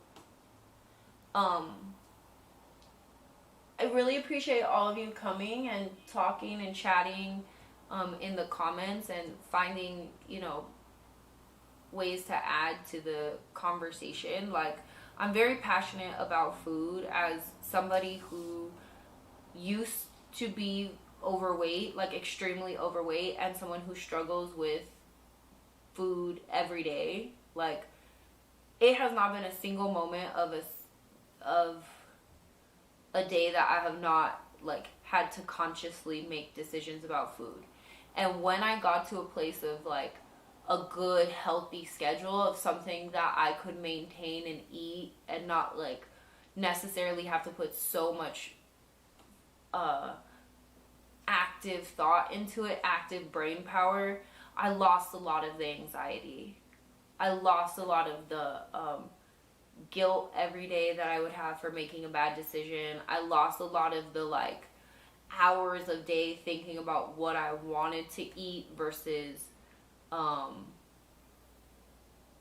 I really appreciate all of you coming and talking and chatting in the comments and finding, you know, ways to add to the conversation. Like, I'm very passionate about food as somebody who used to be overweight, like extremely overweight, and someone who struggles with food every day. Like, it has not been a single moment of a day that I have not like had to consciously make decisions about food. And when I got to a place of like a good healthy schedule of something that I could maintain and eat and not like necessarily have to put so much active thought into it, active brain power, I lost a lot of the anxiety. I lost a lot of the guilt every day that I would have for making a bad decision. I lost a lot of the like hours of day thinking about what I wanted to eat versus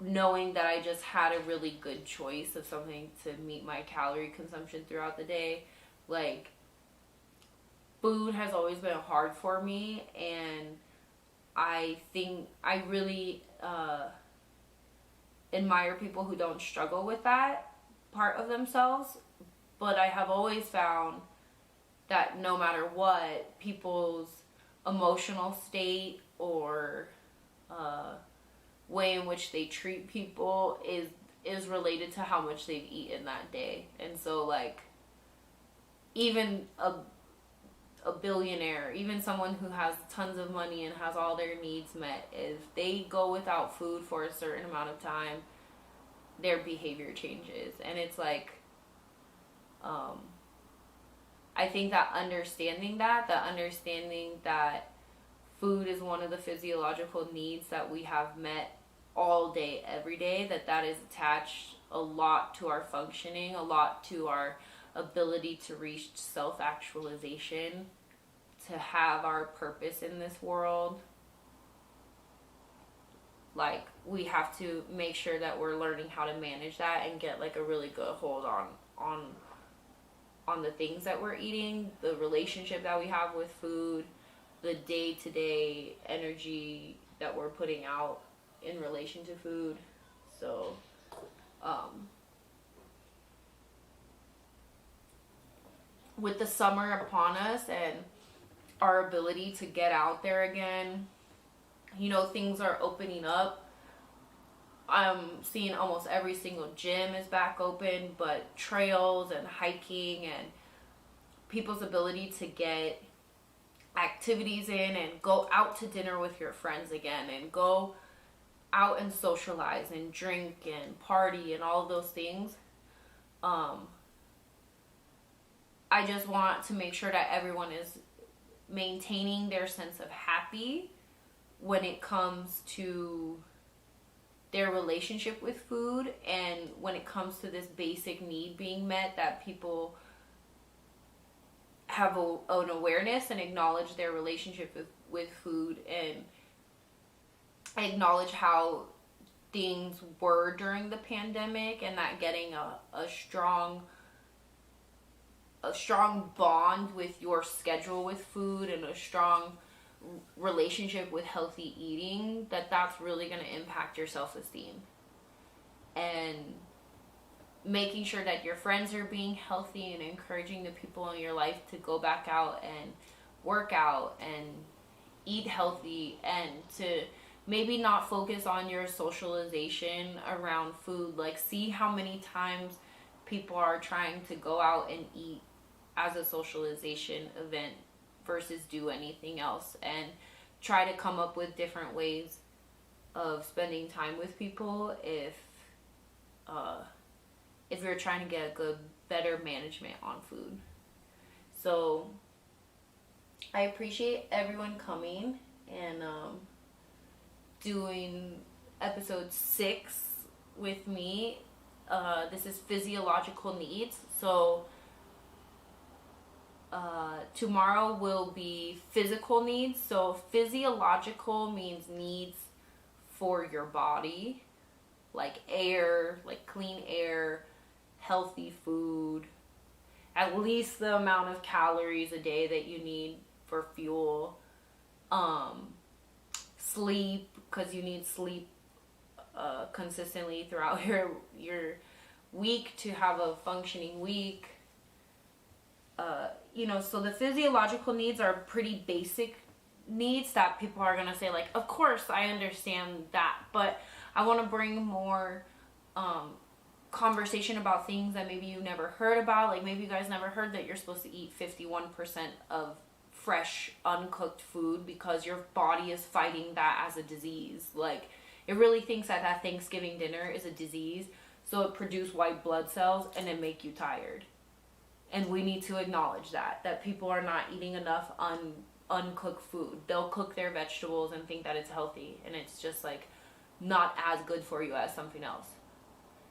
knowing that I just had a really good choice of something to meet my calorie consumption throughout the day. Like, food has always been hard for me, and I think I really admire people who don't struggle with that part of themselves. But I have always found that no matter what, people's emotional state or uh, way in which they treat people is related to how much they've eaten that day. And so like even a billionaire, even someone who has tons of money and has all their needs met, if they go without food for a certain amount of time, their behavior changes. And it's like, I think that understanding that food is one of the physiological needs that we have met all day, every day, that is attached a lot to our functioning, a lot to our ability to reach self-actualization, to have our purpose in this world. Like, we have to make sure that we're learning how to manage that and get like a really good hold on the things that we're eating, the relationship that we have with food, the day-to-day energy that we're putting out in relation to food. So with the summer upon us and our ability to get out there again, you know, things are opening up. I'm seeing almost every single gym is back open, but trails and hiking and people's ability to get activities in and go out to dinner with your friends again and go out and socialize and drink and party and all of those things. I just want to make sure that everyone is maintaining their sense of happy when it comes to their relationship with food, and when it comes to this basic need being met, that people have an awareness and acknowledge their relationship with food, and acknowledge how things were during the pandemic, and that getting a strong bond with your schedule with food and a strong relationship with healthy eating, that's really going to impact your self-esteem. And making sure that your friends are being healthy and encouraging the people in your life to go back out and work out and eat healthy, and to maybe not focus on your socialization around food. Like, see how many times people are trying to go out and eat as a socialization event versus do anything else, and try to come up with different ways of spending time with people if you're trying to get a better management on food. So I appreciate everyone coming and doing episode 6 with me. This is Physiological Needs. So tomorrow will be physical needs. So physiological means needs for your body, like air, like clean air, healthy food, at least the amount of calories a day that you need for fuel, sleep, because you need sleep consistently throughout your week to have a functioning week. So the physiological needs are pretty basic needs that people are going to say, like, of course I understand that, but I want to bring more conversation about things that maybe you never heard about. Like, maybe you guys never heard that you're supposed to eat 51% of fresh, uncooked food because your body is fighting that as a disease. Like, it really thinks that Thanksgiving dinner is a disease, so it produces white blood cells and it make you tired. And we need to acknowledge that people are not eating enough uncooked food. They'll cook their vegetables and think that it's healthy, and it's just like not as good for you as something else.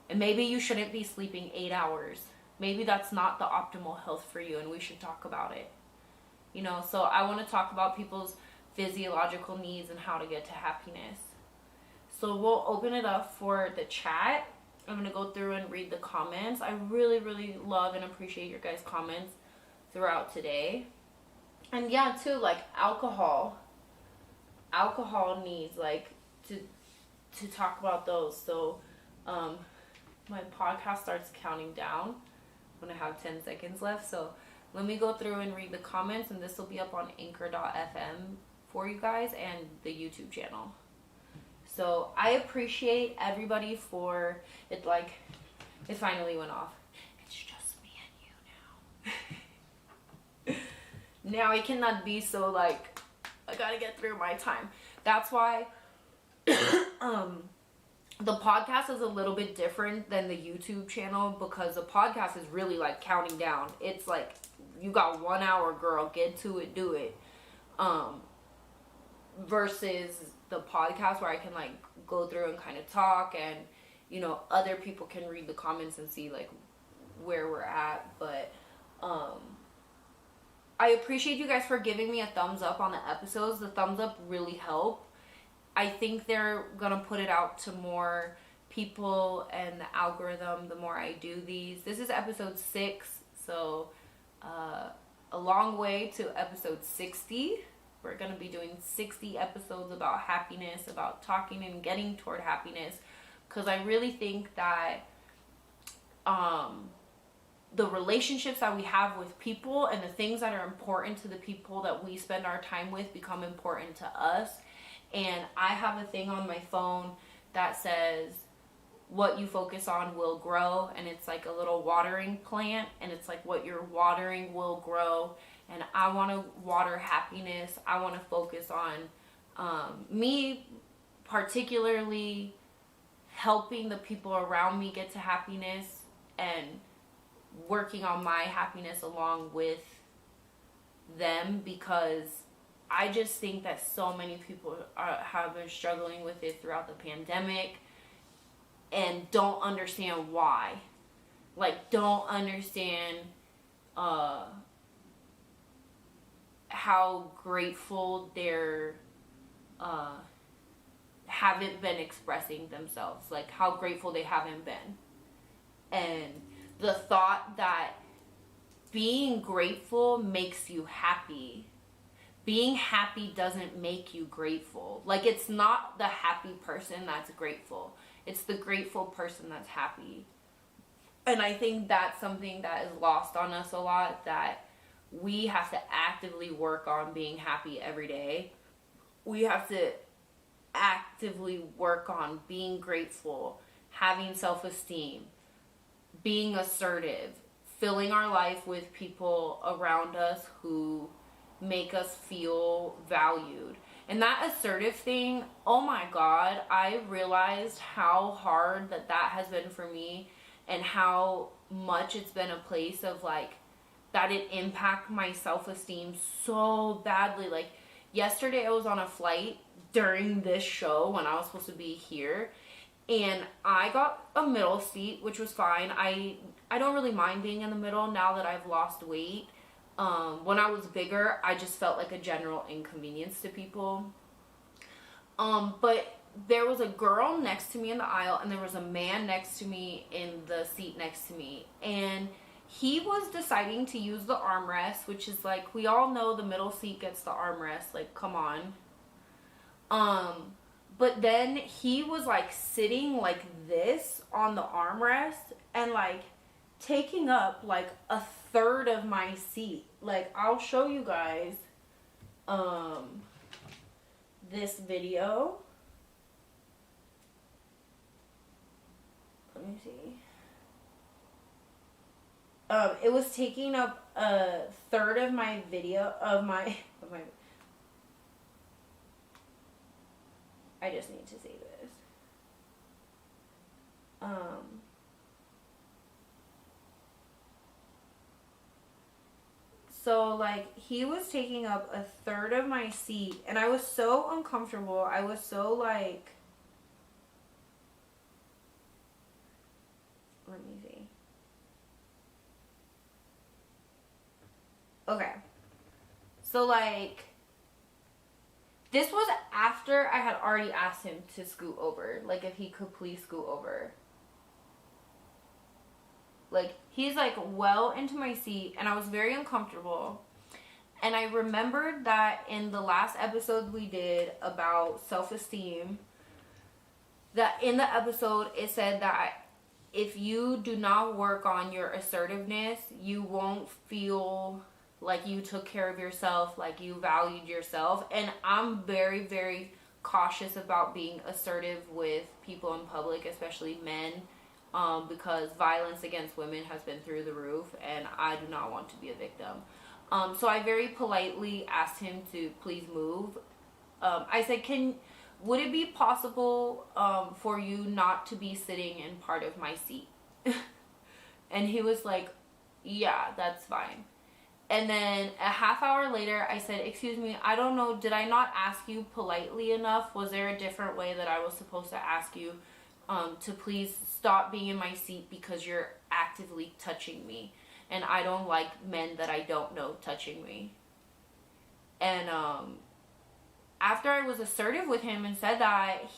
And maybe you shouldn't be sleeping 8 hours. Maybe that's not the optimal health for you, and we should talk about it. So I want to talk about people's physiological needs and how to get to happiness. So we'll open it up for the chat. I'm going to go through and read the comments. I really, really love and appreciate your guys' comments throughout today. And yeah, too, like alcohol needs, like, to talk about those. So my podcast starts counting down when I have 10 seconds left. So let me go through and read the comments, and this will be up on anchor.fm for you guys and the YouTube channel. So I appreciate everybody for it. Like, it finally went off. It's just me and you now. Now I cannot be so like, I gotta get through my time. That's why the podcast is a little bit different than the YouTube channel, because the podcast is really like counting down. It's like, you got 1 hour, girl, get to it, do it. Versus the podcast where I can like go through and kind of talk, and you know, other people can read the comments and see like where we're at. But I appreciate you guys for giving me a thumbs up on the episodes. The thumbs up really help. I think they're gonna put it out to more people, and the algorithm, the more I do these. This is episode 6, so a long way to episode 60. We're gonna be doing 60 episodes about happiness, about talking and getting toward happiness, because I really think that the relationships that we have with people and the things that are important to the people that we spend our time with become important to us. And I have a thing on my phone that says, what you focus on will grow. And it's like a little watering plant. And it's like, what you're watering will grow. And I want to water happiness. I want to focus on me, particularly helping the people around me get to happiness, and working on my happiness along with them, because I just think that so many people have been struggling with it throughout the pandemic and don't understand why. Like, don't understand how grateful they're haven't been expressing themselves. Like, how grateful they haven't been. And the thought that being grateful makes you happy. Being happy doesn't make you grateful. Like, it's not the happy person that's grateful. It's the grateful person that's happy. And I think that's something that is lost on us a lot, that we have to actively work on being happy every day. We have to actively work on being grateful, having self-esteem, being assertive, filling our life with people around us who make us feel valued. And that assertive thing, oh my God, I realized how hard that has been for me, and how much it's been a place of like, that it impacted my self-esteem so badly. Like, yesterday I was on a flight during this show when I was supposed to be here, and I got a middle seat, which was fine. I don't really mind being in the middle now that I've lost weight. When I was bigger, I just felt like a general inconvenience to people. But there was a girl next to me in the aisle, and there was a man next to me in the seat next to me. And he was deciding to use the armrest, which is like, we all know the middle seat gets the armrest. Like, come on. But then he was like sitting like this on the armrest, and like taking up like a third of my seat. Like, I'll show you guys this video. Let me see. It was taking up a third of my video of my I just need to say this. So like, he was taking up a third of my seat, and I was so uncomfortable. I was so like, let me see. Okay. So like, this was after I had already asked him to scoot over. Like, if he could please scoot over. Like, he's like well into my seat, and I was very uncomfortable. And I remembered that in the last episode we did about self-esteem, that in the episode it said that if you do not work on your assertiveness, you won't feel like you took care of yourself, like you valued yourself. And I'm very, very cautious about being assertive with people in public, especially men, because violence against women has been through the roof, and I do not want to be a victim. So I very politely asked him to please move. I said, would it be possible for you not to be sitting in part of my seat? And he was like, yeah, that's fine. And then a half hour later, I said, excuse me, I don't know, did I not ask you politely enough? Was there a different way that I was supposed to ask you to please stop being in my seat because you're actively touching me? And I don't like men that I don't know touching me. And after I was assertive with him and said that,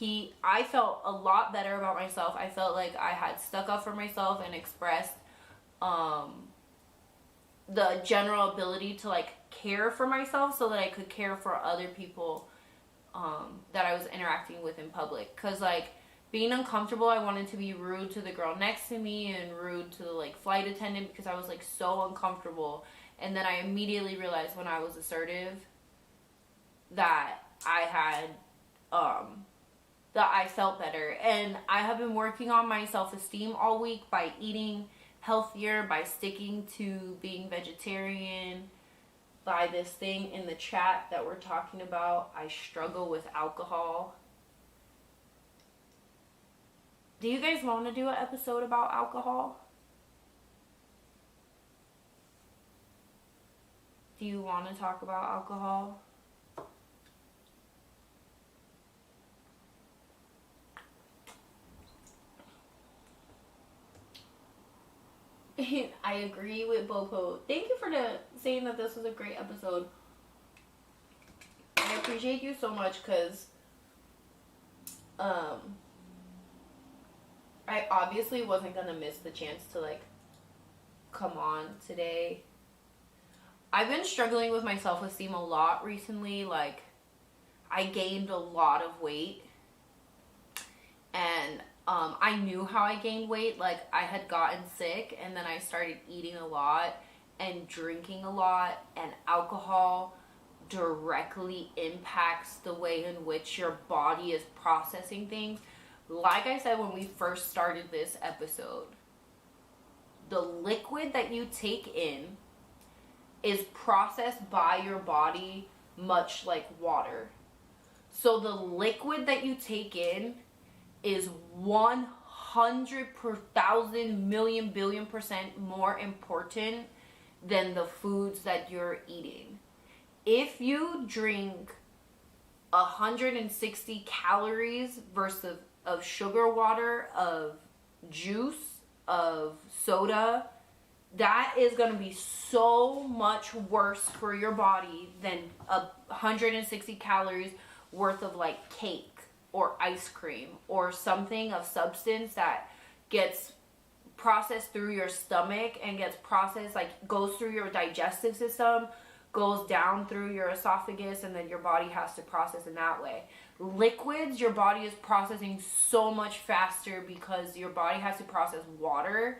I felt a lot better about myself. I felt like I had stuck up for myself and expressed the general ability to like care for myself so that I could care for other people that I was interacting with in public. Because like being uncomfortable, I wanted to be rude to the girl next to me and rude to the like flight attendant because I was like so uncomfortable. And then I immediately realized when I was assertive that I had that I felt better. And I have been working on my self-esteem all week by eating healthier, by sticking to being vegetarian, by this thing in the chat that we're talking about. I struggle with alcohol. Do you guys want to do an episode about alcohol? Do you want to talk about alcohol? I agree with Bopo. Thank you for saying that this was a great episode. I appreciate you so much because I obviously wasn't gonna miss the chance to like come on today. I've been struggling with my self-esteem a lot recently. Like I gained a lot of weight, and I knew how I gained weight. Like I had gotten sick and then I started eating a lot and drinking a lot, and alcohol directly impacts the way in which your body is processing things. Like I said when we first started this episode, the liquid that you take in is processed by your body much like water. So the liquid that you take in is 100 per thousand million billion % more important than the foods that you're eating. If you drink 160 calories versus of sugar water, of juice, of soda, that is going to be so much worse for your body than 160 calories worth of like cake or ice cream or something of substance that gets processed through your stomach and gets processed, like goes through your digestive system, goes down through your esophagus, and then your body has to process in that way. Liquids, your body is processing so much faster because your body has to process water,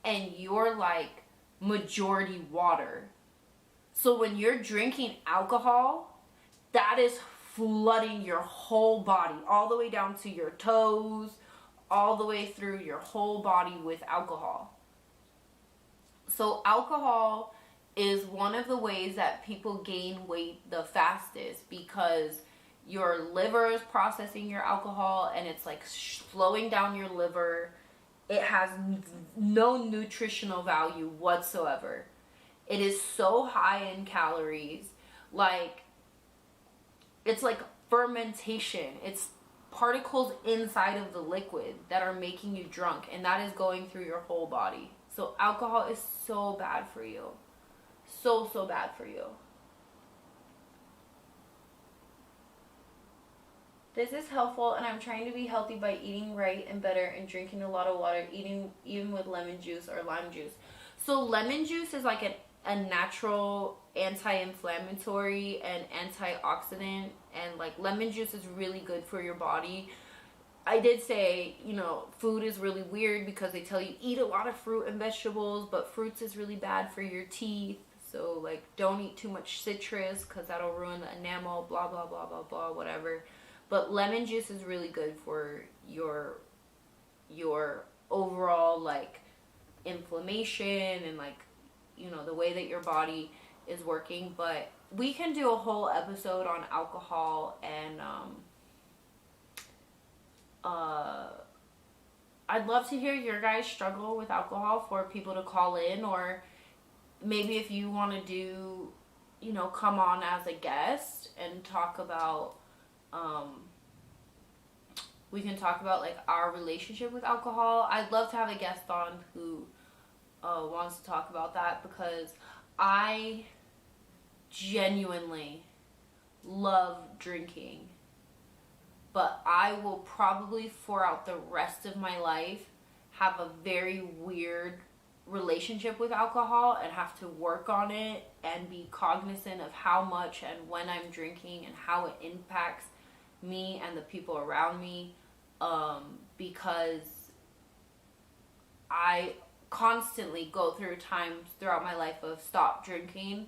and you're like majority water. So when you're drinking alcohol, that is flooding your whole body, all the way down to your toes, all the way through your whole body with alcohol. So alcohol is one of the ways that people gain weight the fastest, because your liver is processing your alcohol and it's like slowing down your liver. It has no nutritional value whatsoever. It is so high in calories. Like, it's like fermentation. It's particles inside of the liquid that are making you drunk, and that is going through your whole body. So alcohol is so bad for you. So bad for you. This is helpful, and I'm trying to be healthy by eating right and better and drinking a lot of water, eating even with lemon juice or lime juice. So lemon juice is like a natural anti-inflammatory and antioxidant, and like lemon juice is really good for your body. I did say, food is really weird because they tell you eat a lot of fruit and vegetables, but fruits is really bad for your teeth. So like don't eat too much citrus because that'll ruin the enamel, blah, blah, blah, blah, blah, whatever. but lemon juice is really good for your overall like inflammation and like, you know, the way that your body is working. But we can do a whole episode on alcohol, and I'd love to hear your guys' struggle with alcohol for people to call in, or maybe if you want to do, you know, come on as a guest and talk about, we can talk about like our relationship with alcohol. I'd love to have a guest on who wants to talk about that, because I genuinely love drinking, but I will probably throughout the rest of my life have a very weird relationship with alcohol and have to work on it and be cognizant of how much and when I'm drinking and how it impacts me and the people around me, because I constantly go through times throughout my life of stop drinking,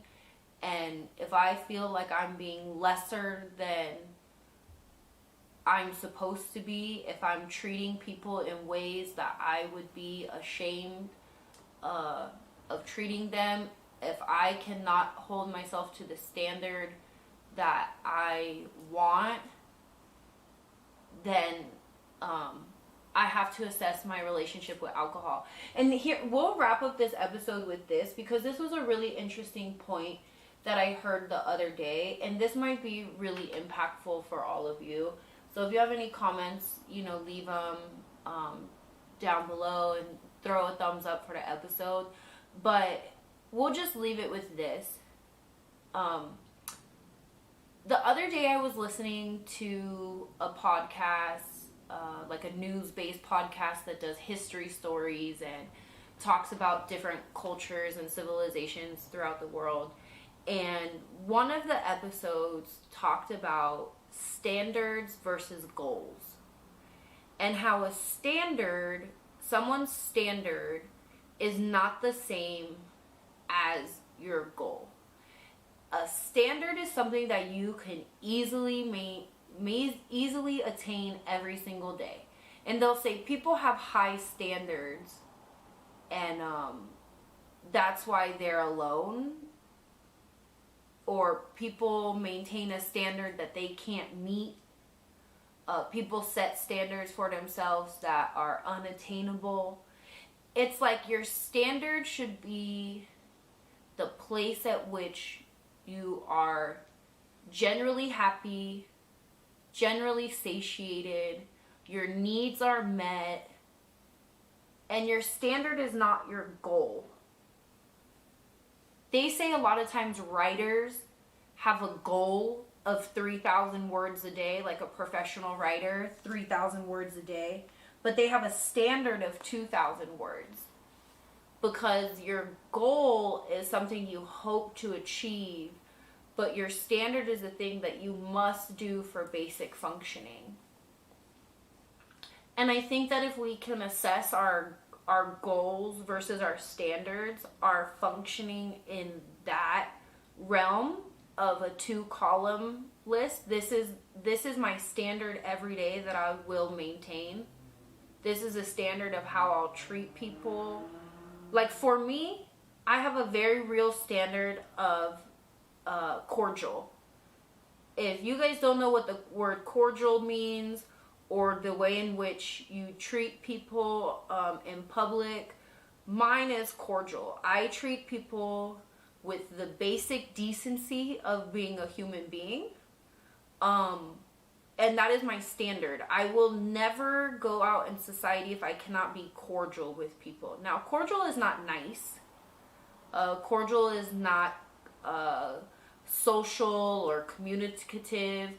and if I feel like I'm being lesser than I'm supposed to be, if I'm treating people in ways that I would be ashamed of treating them, if I cannot hold myself to the standard that I want, then I have to assess my relationship with alcohol. And here, we'll wrap up this episode with this, because this was a really interesting point that I heard the other day, and this might be really impactful for all of you. So if you have any comments, you know, leave them down below and throw a thumbs up for the episode. But we'll just leave it with this. The other day I was listening to a podcast, like a news-based podcast that does history stories and talks about different cultures and civilizations throughout the world. And one of the episodes talked about standards versus goals, and how a standard, someone's standard, is not the same as your goal. A standard is something that you can easily attain every single day. And they'll say people have high standards, and that's why they're alone. Or people maintain a standard that they can't meet. People set standards for themselves that are unattainable. It's like your standard should be the place at which you are generally happy, generally satiated, your needs are met, and your standard is not your goal. They say a lot of times writers have a goal of 3,000 words a day, like a professional writer, 3,000 words a day, but they have a standard of 2,000 words, because your goal is something you hope to achieve, but your standard is a thing that you must do for basic functioning. And I think that if we can assess our goals versus our standards, our functioning in that realm of a 2-column list, this is my standard every day that I will maintain. This is a standard of how I'll treat people. Like for me, I have a very real standard of cordial. If you guys don't know what the word cordial means, or the way in which you treat people in public, mine is cordial. I treat people with the basic decency of being a human being. And that is my standard. I will never go out in society if I cannot be cordial with people. Now, cordial is not nice. Cordial is not social or communicative.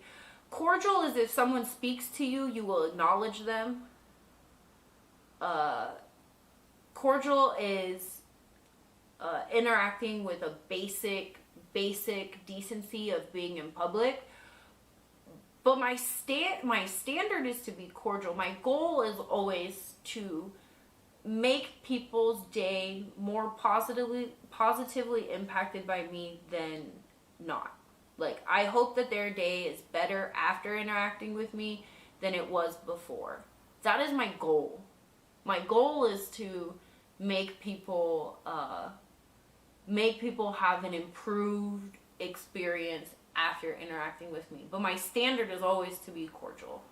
Cordial is if someone speaks to you, you will acknowledge them. Cordial is interacting with a basic decency of being in public. But my standard is to be cordial. My goal is always to make people's day more positively impacted by me than not. Like, I hope that their day is better after interacting with me than it was before. That is my goal. My goal is to make people have an improved experience after interacting with me. But my standard is always to be cordial.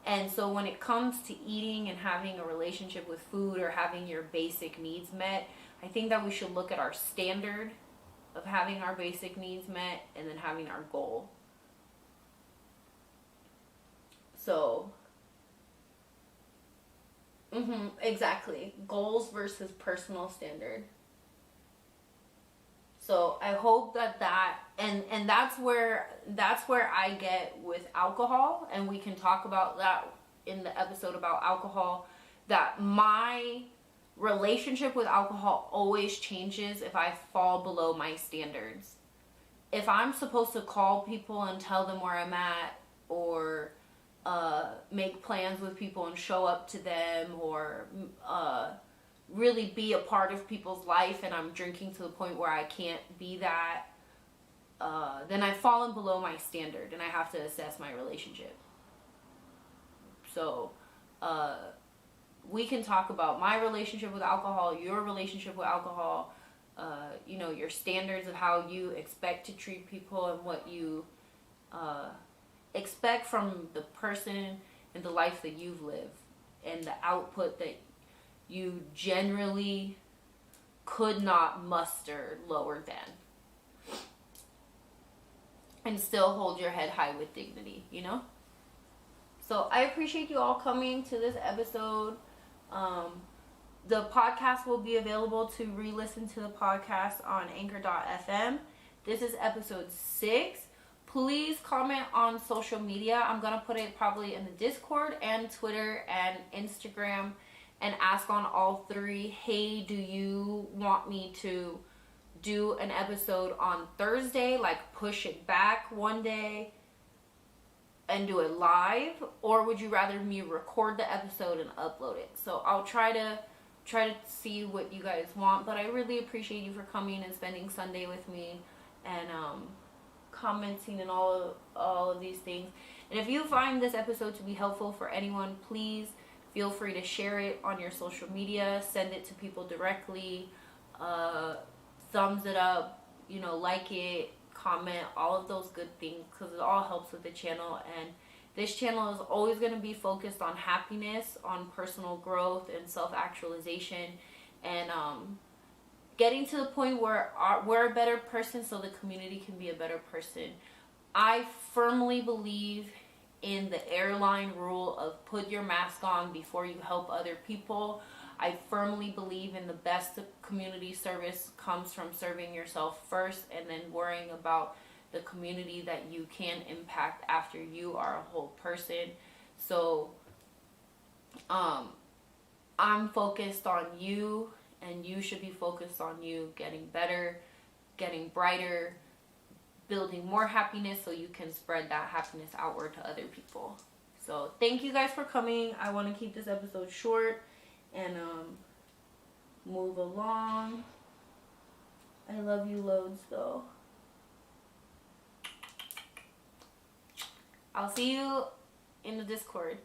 And so when it comes to eating and having a relationship with food or having your basic needs met, I think that we should look at our standard of having our basic needs met and then having our goal. So, exactly. Goals versus personal standard. So I hope that and that's where I get with alcohol, and we can talk about that in the episode about alcohol, that my relationship with alcohol always changes if I fall below my standards. If I'm supposed to call people and tell them where I'm at, or make plans with people and show up to them, or really be a part of people's life, and I'm drinking to the point where I can't be that, then I've fallen below my standard and I have to assess my relationship. So we can talk about my relationship with alcohol, your relationship with alcohol, your standards of how you expect to treat people and what you expect from the person and the life that you've lived, and the output that you generally could not muster lower than, and still hold your head high with dignity, So I appreciate you all coming to this episode. The podcast will be available to re-listen to the podcast on anchor.fm. This is episode 6. Please comment on social media. I'm going to put it probably in the Discord and Twitter and Instagram, and ask on all 3, hey, do you want me to do an episode on Thursday, like push it back one day and do it live, or would you rather me record the episode and upload it? So I'll try to see what you guys want, but I really appreciate you for coming and spending Sunday with me, and commenting and all of these things. And if you find this episode to be helpful for anyone, please feel free to share it on your social media, send it to people directly, thumbs it up, like it, comment, all of those good things, because it all helps with the channel. And this channel is always going to be focused on happiness, on personal growth and self-actualization, and getting to the point where we're a better person so the community can be a better person. I firmly believe in the airline rule of put your mask on before you help other people. I firmly believe in the best community service comes from serving yourself first, and then worrying about the community that you can impact after you are a whole person. So I'm focused on you, and you should be focused on you getting better, getting brighter, building more happiness so you can spread that happiness outward to other people. So thank you guys for coming. I want to keep this episode short and move along. I love you loads though. I'll see you in the Discord.